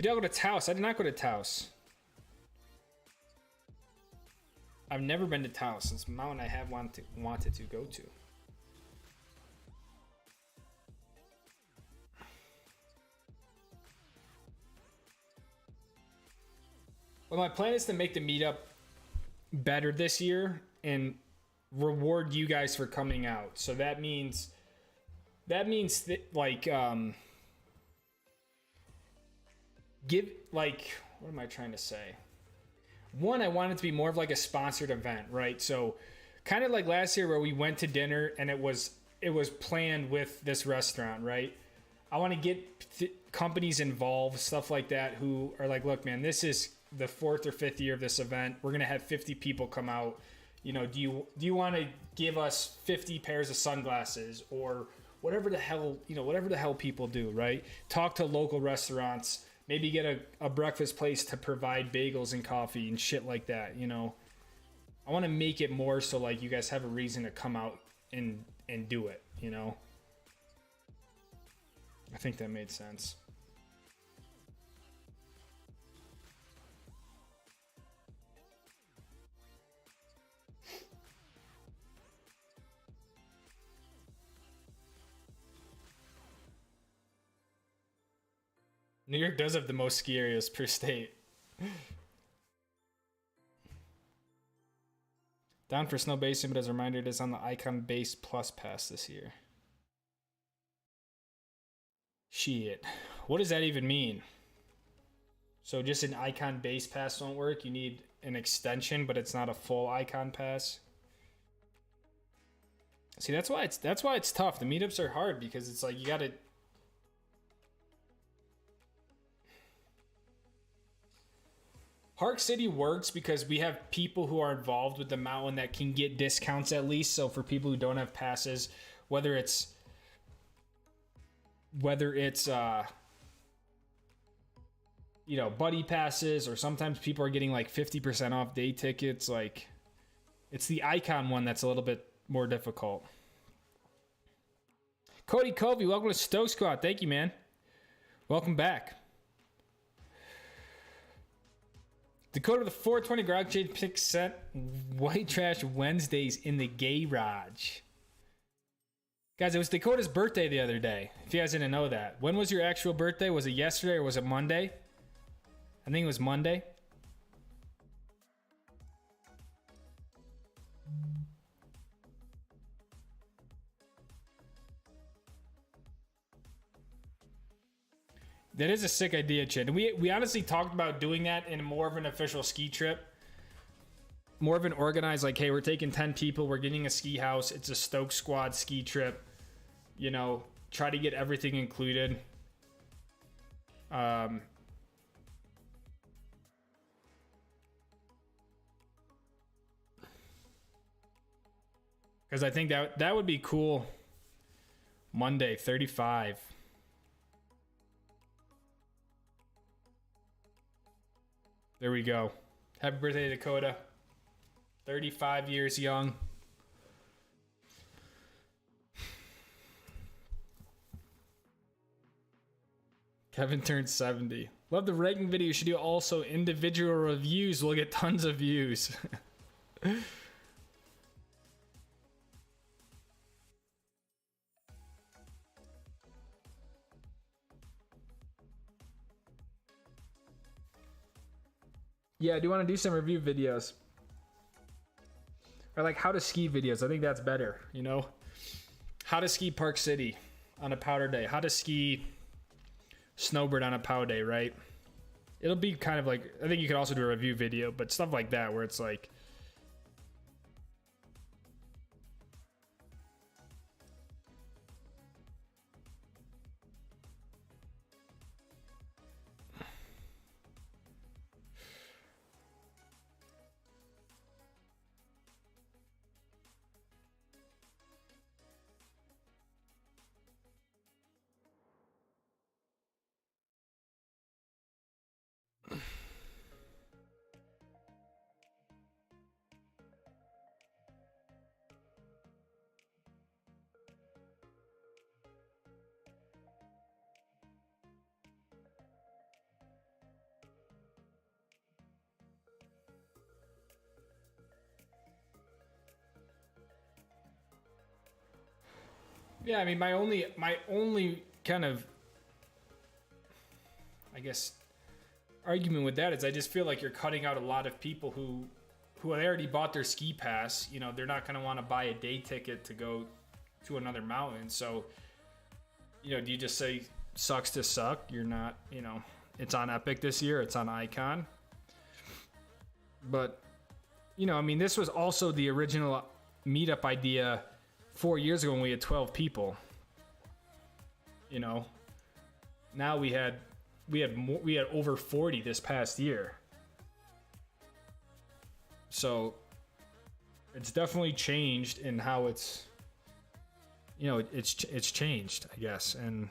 y'all go to Taos? I did not go to Taos. I've never been to Taos. It's a mountain I have wanted to go to. Well, my plan is to make the meetup better this year and reward you guys for coming out. So that means like what am I trying to say? One, I want it to be more of like a sponsored event, right? So kind of like last year where we went to dinner and it was planned with this restaurant, right? I want to get companies involved, stuff like that, who are like, look, man, this is the 4th or 5th year of this event. We're going to have 50 people come out. You know, do you want to give us 50 pairs of sunglasses or whatever the hell, you know, whatever the hell people do, right? Talk to local restaurants, maybe get a breakfast place to provide bagels and coffee and shit like that, you know. I want to make it more so like you guys have a reason to come out and do it, you know. I think that made sense. New York does have the most ski areas per state. Down for snow basing, but as a reminder, it is on the Icon Base Plus Pass this year. Shit. What does that even mean? So just an Icon Base Pass won't work? You need an extension, but it's not a full Icon Pass? See, that's why it's tough. The meetups are hard because it's like you gotta... Park City works because we have people who are involved with the mountain that can get discounts at least. So for people who don't have passes, whether it's you know, buddy passes, or sometimes people are getting like 50% off day tickets. Like, it's the Icon one that's a little bit more difficult. Cody Covey, welcome to Stoke Squad. Thank you, man. Welcome back. Dakota, the 420 Garage Shade pick sent White Trash Wednesdays in the garage. Guys, it was Dakota's birthday the other day, if you guys didn't know that. When was your actual birthday? Was it yesterday or was it Monday? I think it was Monday. That is a sick idea, Chid. And we honestly talked about doing that in more of an official ski trip. More of an organized, like, hey, we're taking 10 people. We're getting a ski house. It's a Stoke Squad ski trip. You know, try to get everything included. Because I think that would be cool. Monday, 35. There we go. Happy birthday, Dakota. 35 years young. Kevin turned 70. Love the ranking video. You should do also individual reviews. We'll get tons of views. Yeah, I do want to do some review videos. Or like how to ski videos. I think that's better, you know? How to ski Park City on a powder day. How to ski snowbird on a pow day, right? It'll be kind of like, I think you could also do a review video, but stuff like that where it's like, yeah, I mean, my only kind of, I guess, argument with that is I just feel like you're cutting out a lot of people who already bought their ski pass. You know, they're not going to want to buy a day ticket to go to another mountain. So, you know, do you just say sucks to suck? You're not, you know, it's on Epic this year. It's on Icon. But, you know, I mean, this was also the original meetup idea 4 years ago when we had 12 people. You know, now we had over 40 this past year. So it's definitely changed in how it's, it's changed, I guess. And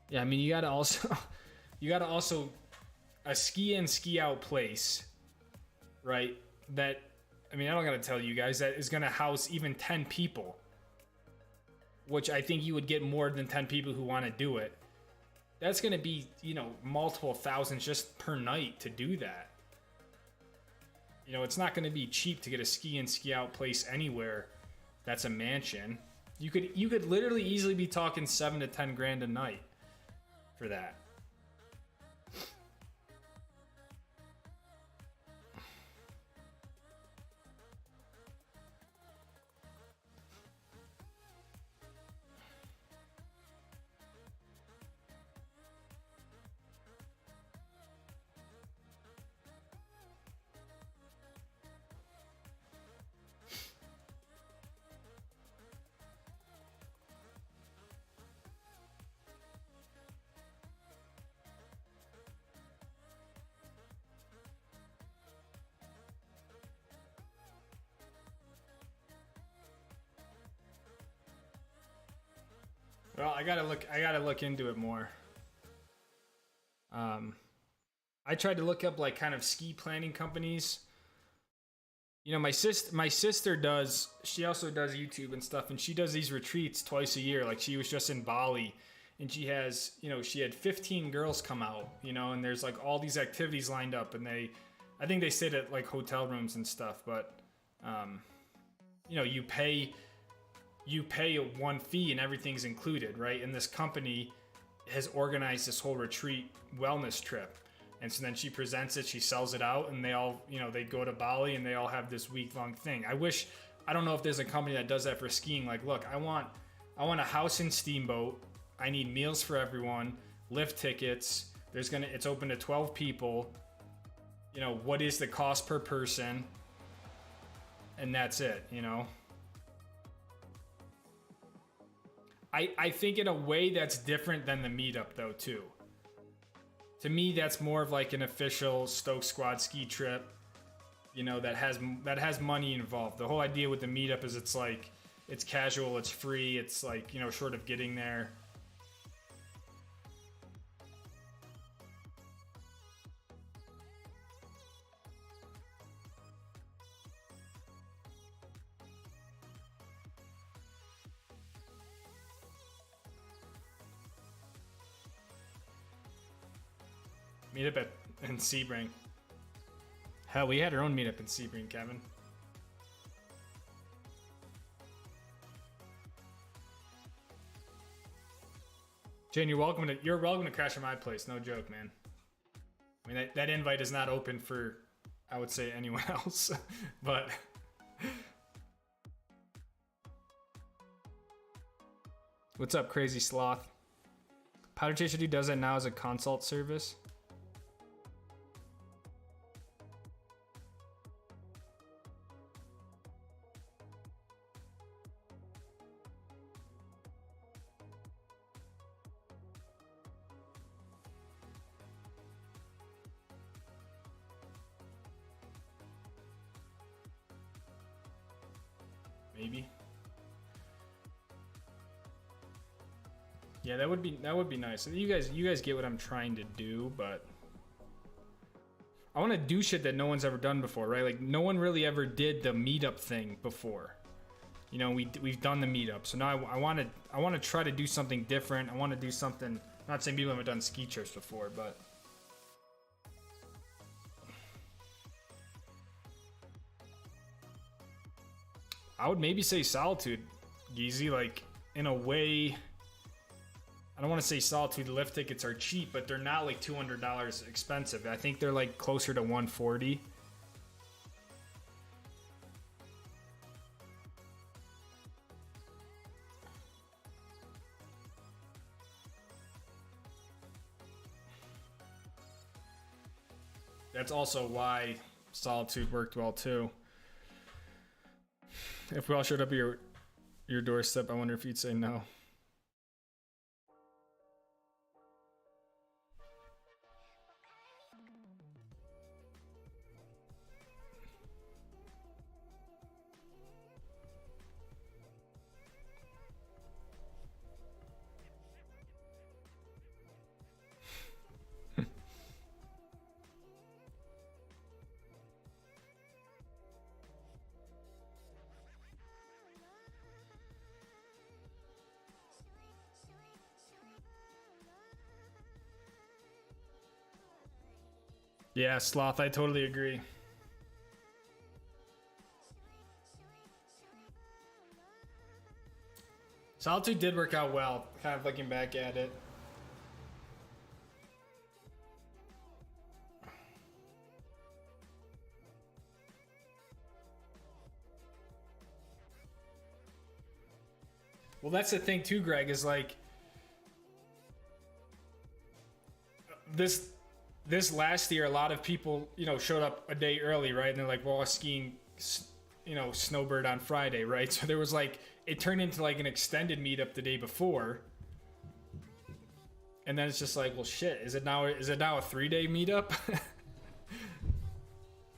yeah, I mean, you gotta also a ski in, ski out place, right? That, I mean, I don't gotta tell you guys, that is gonna house even 10 people, which I think you would get more than 10 people who want to do it. That's gonna be, multiple thousands just per night to do that. It's not gonna be cheap to get a ski in, ski out place anywhere that's a mansion. You could literally easily be talking 7 to 10 grand a night for that. Well, I gotta look into it more. I tried to look up like kind of ski planning companies. My sister does. She also does YouTube and stuff, and she does these retreats twice a year. Like she was just in Bali, and she has, she had 15 girls come out, and there's like all these activities lined up, and I think they stayed at like hotel rooms and stuff, but, you pay one fee and everything's included, right? And this company has organized this whole retreat wellness trip. And so then she presents it, she sells it out, and they all, they go to Bali and they all have this week-long thing. I don't know if there's a company that does that for skiing. Like, look, I want a house in Steamboat. I need meals for everyone, lift tickets. It's open to 12 people. What is the cost per person? And that's it, I think in a way that's different than the meetup though too. To me, that's more of like an official Stoke Squad ski trip, that has money involved. The whole idea with the meetup is it's casual, it's free, it's like, short of getting there. Meetup in Sebring. Hell, we had our own meetup in Sebring, Kevin. Jane, you're welcome to crash at my place. No joke, man. I mean, that invite is not open for, I would say, anyone else, but. What's up, Crazy Sloth? Powder Chaser Dude does that now as a consult service. Maybe. Yeah, that would be nice. You guys get what I'm trying to do, but I want to do shit that no one's ever done before, right? Like no one really ever did the meetup thing before. We've done the meetup, so now I want to try to do something different. I want to do something. I'm not saying people haven't done ski trips before, but. I would maybe say Solitude, Geezy, like in a way. I don't want to say Solitude lift tickets are cheap, but they're not like $200 expensive. I think they're like closer to $140. that's also why Solitude worked well too. If we all showed up at your doorstep, I wonder if you'd say no. Yeah, Sloth, I totally agree. Solitude did work out well, kind of looking back at it. Well, that's the thing too, Greg, is like this last year, a lot of people, showed up a day early, right? And they're like, well, I was skiing, Snowbird on Friday, right? So there was like, it turned into like an extended meetup the day before. And then it's just like, well, shit, is it now a 3-day meetup?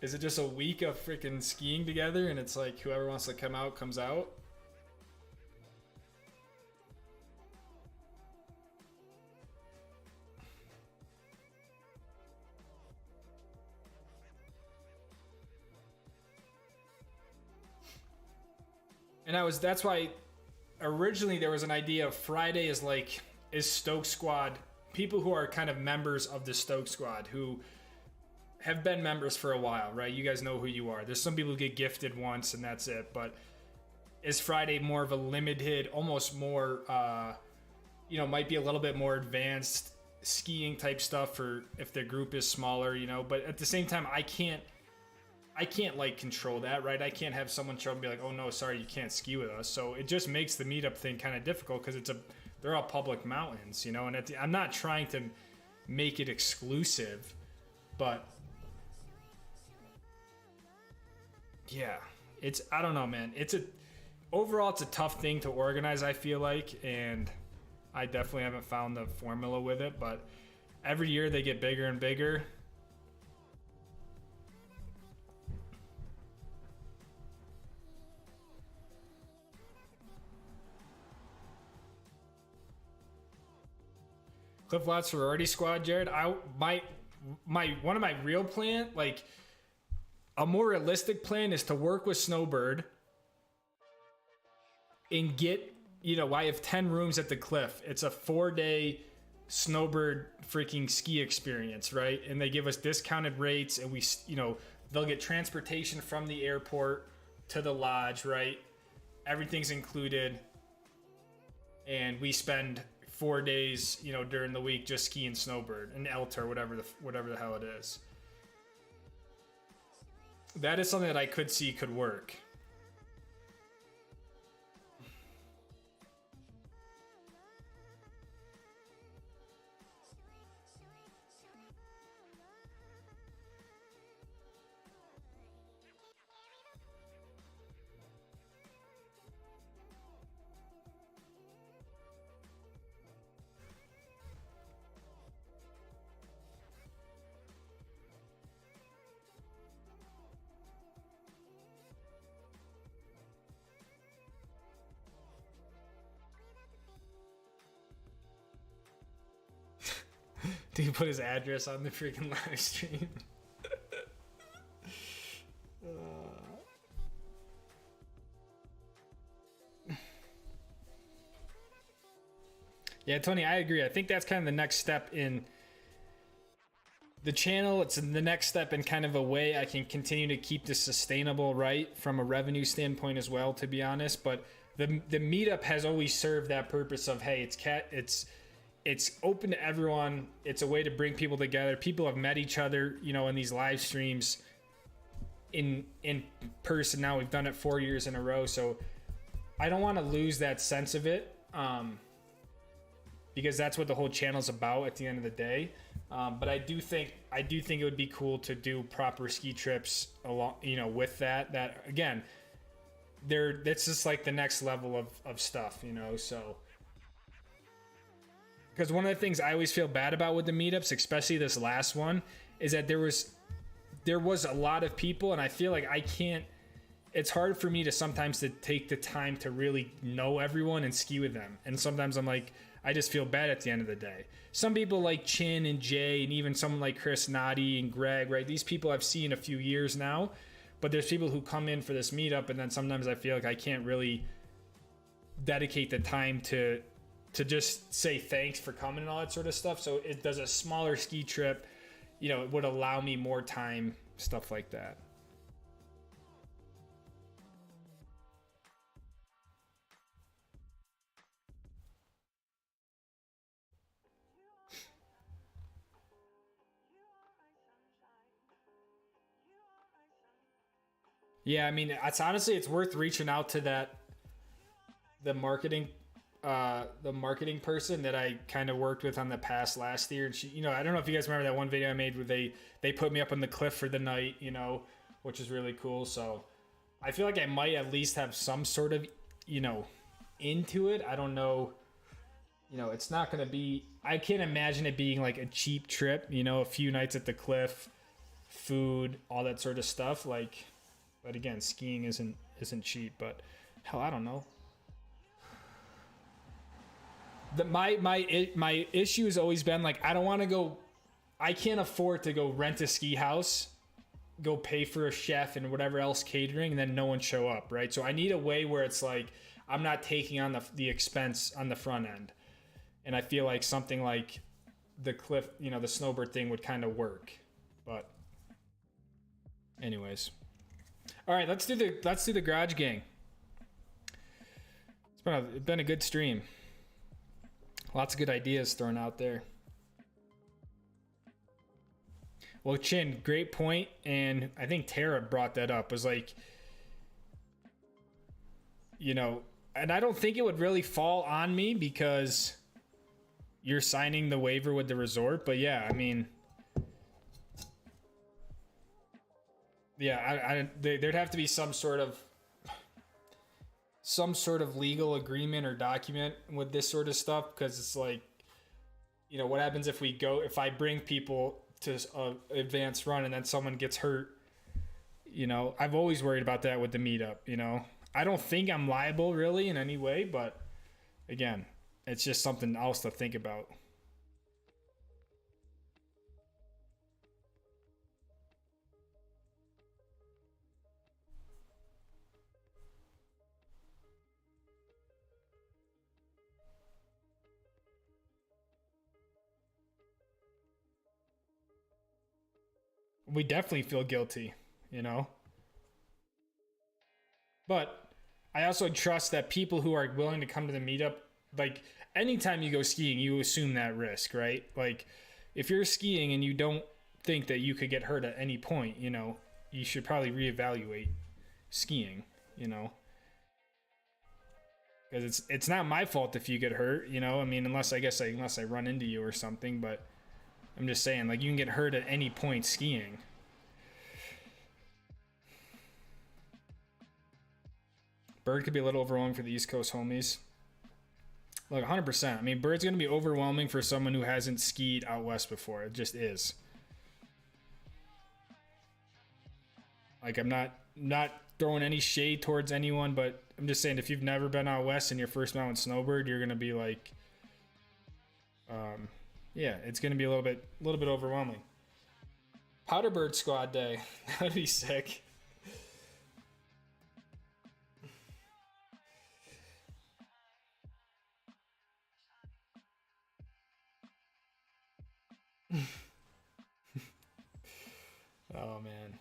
Is it just a week of freaking skiing together? And it's like, whoever wants to come out, comes out. And that's why originally there was an idea of Friday is Stoke Squad, people who are kind of members of the Stoke Squad who have been members for a while, right? You guys know who you are. There's some people who get gifted once and that's it, but is Friday more of a limited, almost more, might be a little bit more advanced skiing type stuff for if the group is smaller, but at the same time, I can't like control that, right? I can't have someone show up and be like, oh no, sorry, you can't ski with us. So it just makes the meetup thing kind of difficult because they're all public mountains, and I'm not trying to make it exclusive, but yeah, I don't know, man. Overall, it's a tough thing to organize, I feel like, and I definitely haven't found the formula with it, but every year they get bigger and bigger. Cliff Lots sorority squad, Jared. One of my real plan, like a more realistic plan, is to work with Snowbird and get, I have 10 rooms at the Cliff. It's a 4-day Snowbird freaking ski experience, right? And they give us discounted rates, and we, they'll get transportation from the airport to the lodge, right? Everything's included, and we spend 4 days, during the week just skiing Snowbird and Elter, whatever the hell it is. That is something that I could see could work. Did he put his address on the freaking live stream? Yeah, Tony, I agree. I think that's kind of the next step in the channel. It's the next step in kind of a way I can continue to keep this sustainable, right, from a revenue standpoint as well, to be honest. But the meetup has always served that purpose of, hey, it's open to everyone. It's a way to bring people together. People have met each other, in these live streams in person. Now we've done it 4 years in a row. So I don't want to lose that sense of it, because that's what the whole channel's about at the end of the day. But I do think it would be cool to do proper ski trips along, with that again, that's just like the next level of stuff, so. Because one of the things I always feel bad about with the meetups, especially this last one, is that there was a lot of people, and I feel like it's hard for me to sometimes to take the time to really know everyone and ski with them. And sometimes I'm like, I just feel bad at the end of the day. Some people like Chin and Jay, and even someone like Chris Noddy and Greg, right? These people I've seen a few years now, but there's people who come in for this meetup, and then sometimes I feel like I can't really dedicate the time to just say thanks for coming and all that sort of stuff. So it does a smaller ski trip, it would allow me more time, stuff like that. Yeah, I mean, it's worth reaching out to the marketing person that I kind of worked with on the past last year. And she, I don't know if you guys remember that one video I made where they put me up on the cliff for the night, which is really cool. So I feel like I might at least have some sort of, into it. I don't know. It's not going to be, I can't imagine it being like a cheap trip, a few nights at the cliff, food, all that sort of stuff. But again, skiing isn't cheap, but hell, I don't know. My issue has always been like, I can't afford to go rent a ski house, go pay for a chef and whatever else catering, and then no one show up, right? So I need a way where it's like I'm not taking on the expense on the front end. And I feel like something like the cliff, the snowbird thing would kind of work. But anyways. All right, let's do the Garage Gang. It's been a good stream. Lots of good ideas thrown out there. Well, Chin, great point, and I think Tara brought that up. Was like, and I don't think it would really fall on me because you're signing the waiver with the resort. But yeah, I mean, yeah, there'd have to be some sort of legal agreement or document with this sort of stuff, because it's like, what happens if I bring people to an advanced run and then someone gets hurt? I've always worried about that with the meetup. I don't think I'm liable really in any way, but again, it's just something else to think about. We definitely feel guilty, But I also trust that people who are willing to come to the meetup, like anytime you go skiing, you assume that risk, right? Like if you're skiing and you don't think that you could get hurt at any point, you should probably reevaluate skiing, because it's not my fault if you get hurt, I mean, unless I run into you or something, but I'm just saying, like, you can get hurt at any point skiing. Bird could be a little overwhelming for the East Coast homies. Like, 100%. I mean, Bird's going to be overwhelming for someone who hasn't skied out west before. It just is. Like, I'm not throwing any shade towards anyone, but I'm just saying, if you've never been out west and your first mountain snowbird, you're going to be like, yeah, it's going to be a little bit overwhelming. Powderbird squad day. That'd be sick. Oh, man.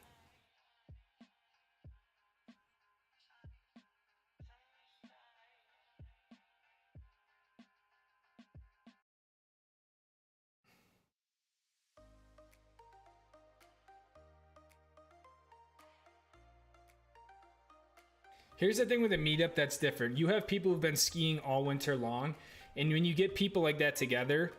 Here's the thing with a meetup that's different. You have people who've been skiing all winter long, and when you get people like that together,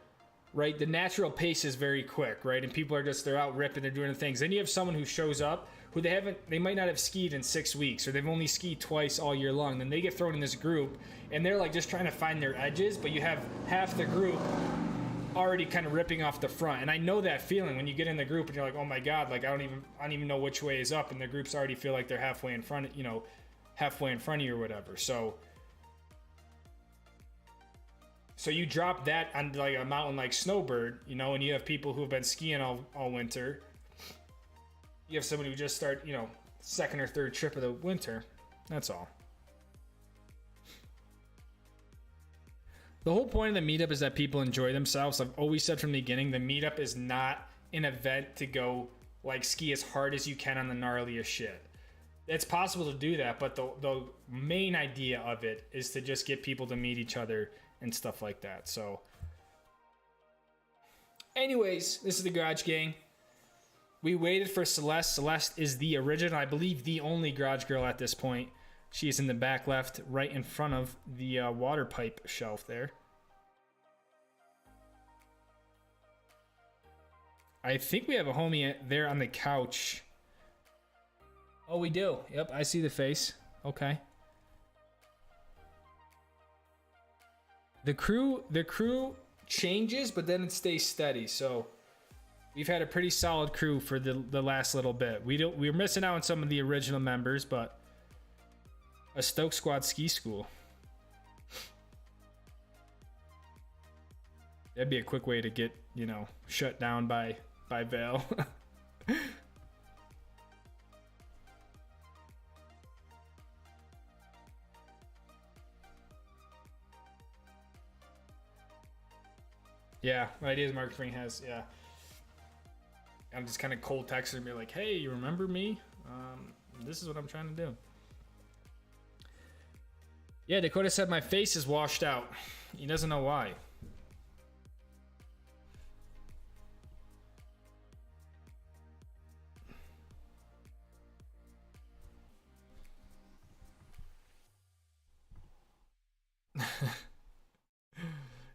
right? The natural pace is very quick, right? And people are just, they're out ripping, they're doing the things. Then you have someone who shows up who they might not have skied in 6 weeks, or they've only skied twice all year long. Then they get thrown in this group and they're like just trying to find their edges, but you have half the group already kind of ripping off the front. And I know that feeling when you get in the group and you're like, oh my God, like I don't even know which way is up, and the groups already feel like they're halfway in front, halfway in front of you or whatever. So you drop that on like a mountain like Snowbird, and you have people who have been skiing all winter. You have somebody who just start, second or third trip of the winter. That's all. The whole point of the meetup is that people enjoy themselves. I've always said from the beginning, the meetup is not an event to go like ski as hard as you can on the gnarliest shit. It's possible to do that, but the main idea of it is to just get people to meet each other and stuff like that. So anyways, this is the Garage Gang. We waited for Celeste. Celeste is the original, I believe the only garage girl at this point. She is in the back left, right in front of the water pipe shelf there. I think we have a homie there on the couch. Oh, we do. Yep, I see the face. Okay. The crew changes, but then it stays steady. So we've had a pretty solid crew for the last little bit. We're missing out on some of the original members, but a Stoke Squad ski school. That'd be a quick way to get, shut down by Vale. Yeah, ideas marketing has, yeah. I'm just kind of cold texting and be like, hey, you remember me? This is what I'm trying to do. Yeah, Dakota said my face is washed out. He doesn't know why.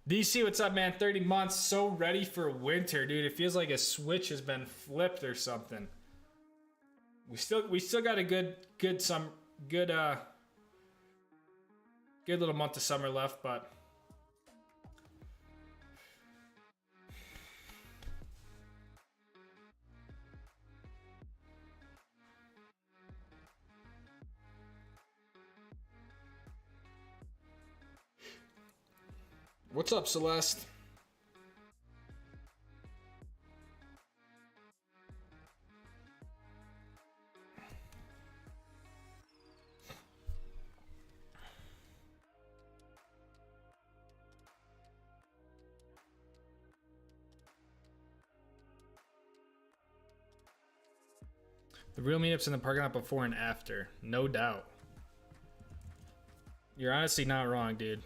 DC, what's up, man? 30 months, so ready for winter, dude. It feels like a switch has been flipped or something. We still got a good little month of summer left, but what's up, Celeste? The real meetups in the parking lot before and after, no doubt. You're honestly not wrong, dude.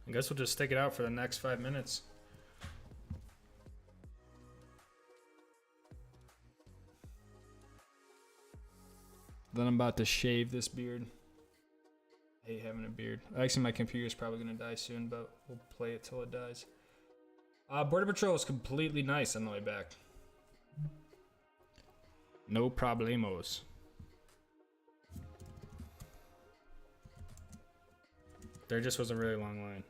I guess we'll just stick it out for the next 5 minutes. Then I'm about to shave this beard. I hate having a beard. Actually, my computer's probably going to die soon, but we'll play it till it dies. Border Patrol is completely nice on the way back. No problemos. There just was a really long line.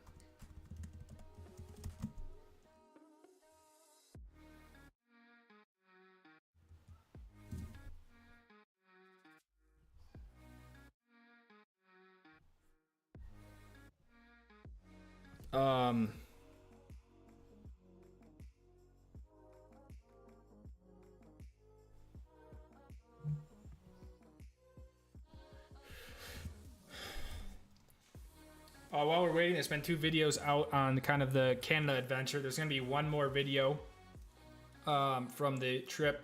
While we're waiting, there's been 2 videos out on kind of the Canada adventure. There's going to be one more video from the trip.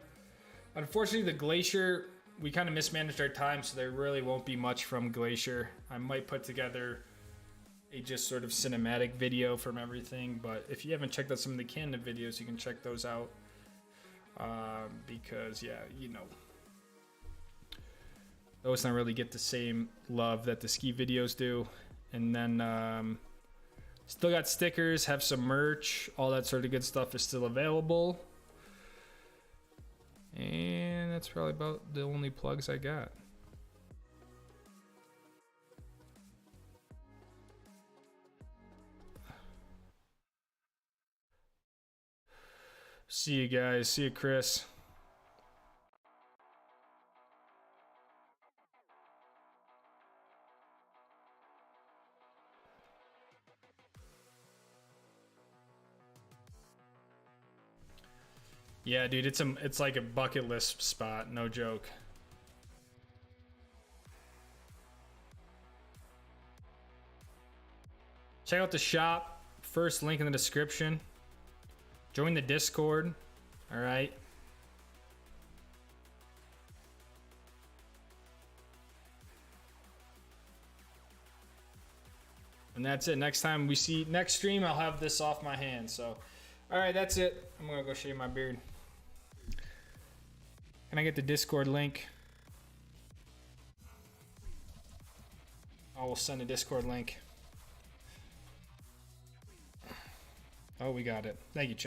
Unfortunately, the Glacier, we kind of mismanaged our time, so there really won't be much from Glacier. I might put together a just sort of cinematic video from everything, but if you haven't checked out some of the Canada videos, you can check those out. Because, yeah, you know, those don't really get the same love that the ski videos do. And then still got stickers, have some merch, all that sort of good stuff is still available. And that's probably about the only plugs I got. See you guys. See you, Chris. Yeah, dude, it's like a bucket list spot, no joke. Check out the shop. First link in the description. Join the Discord. All right. And that's it. Next stream, I'll have this off my hands. So, all right, that's it. I'm gonna go shave my beard. Can I get the Discord link? I will send a Discord link. Oh, we got it. Thank you, chat.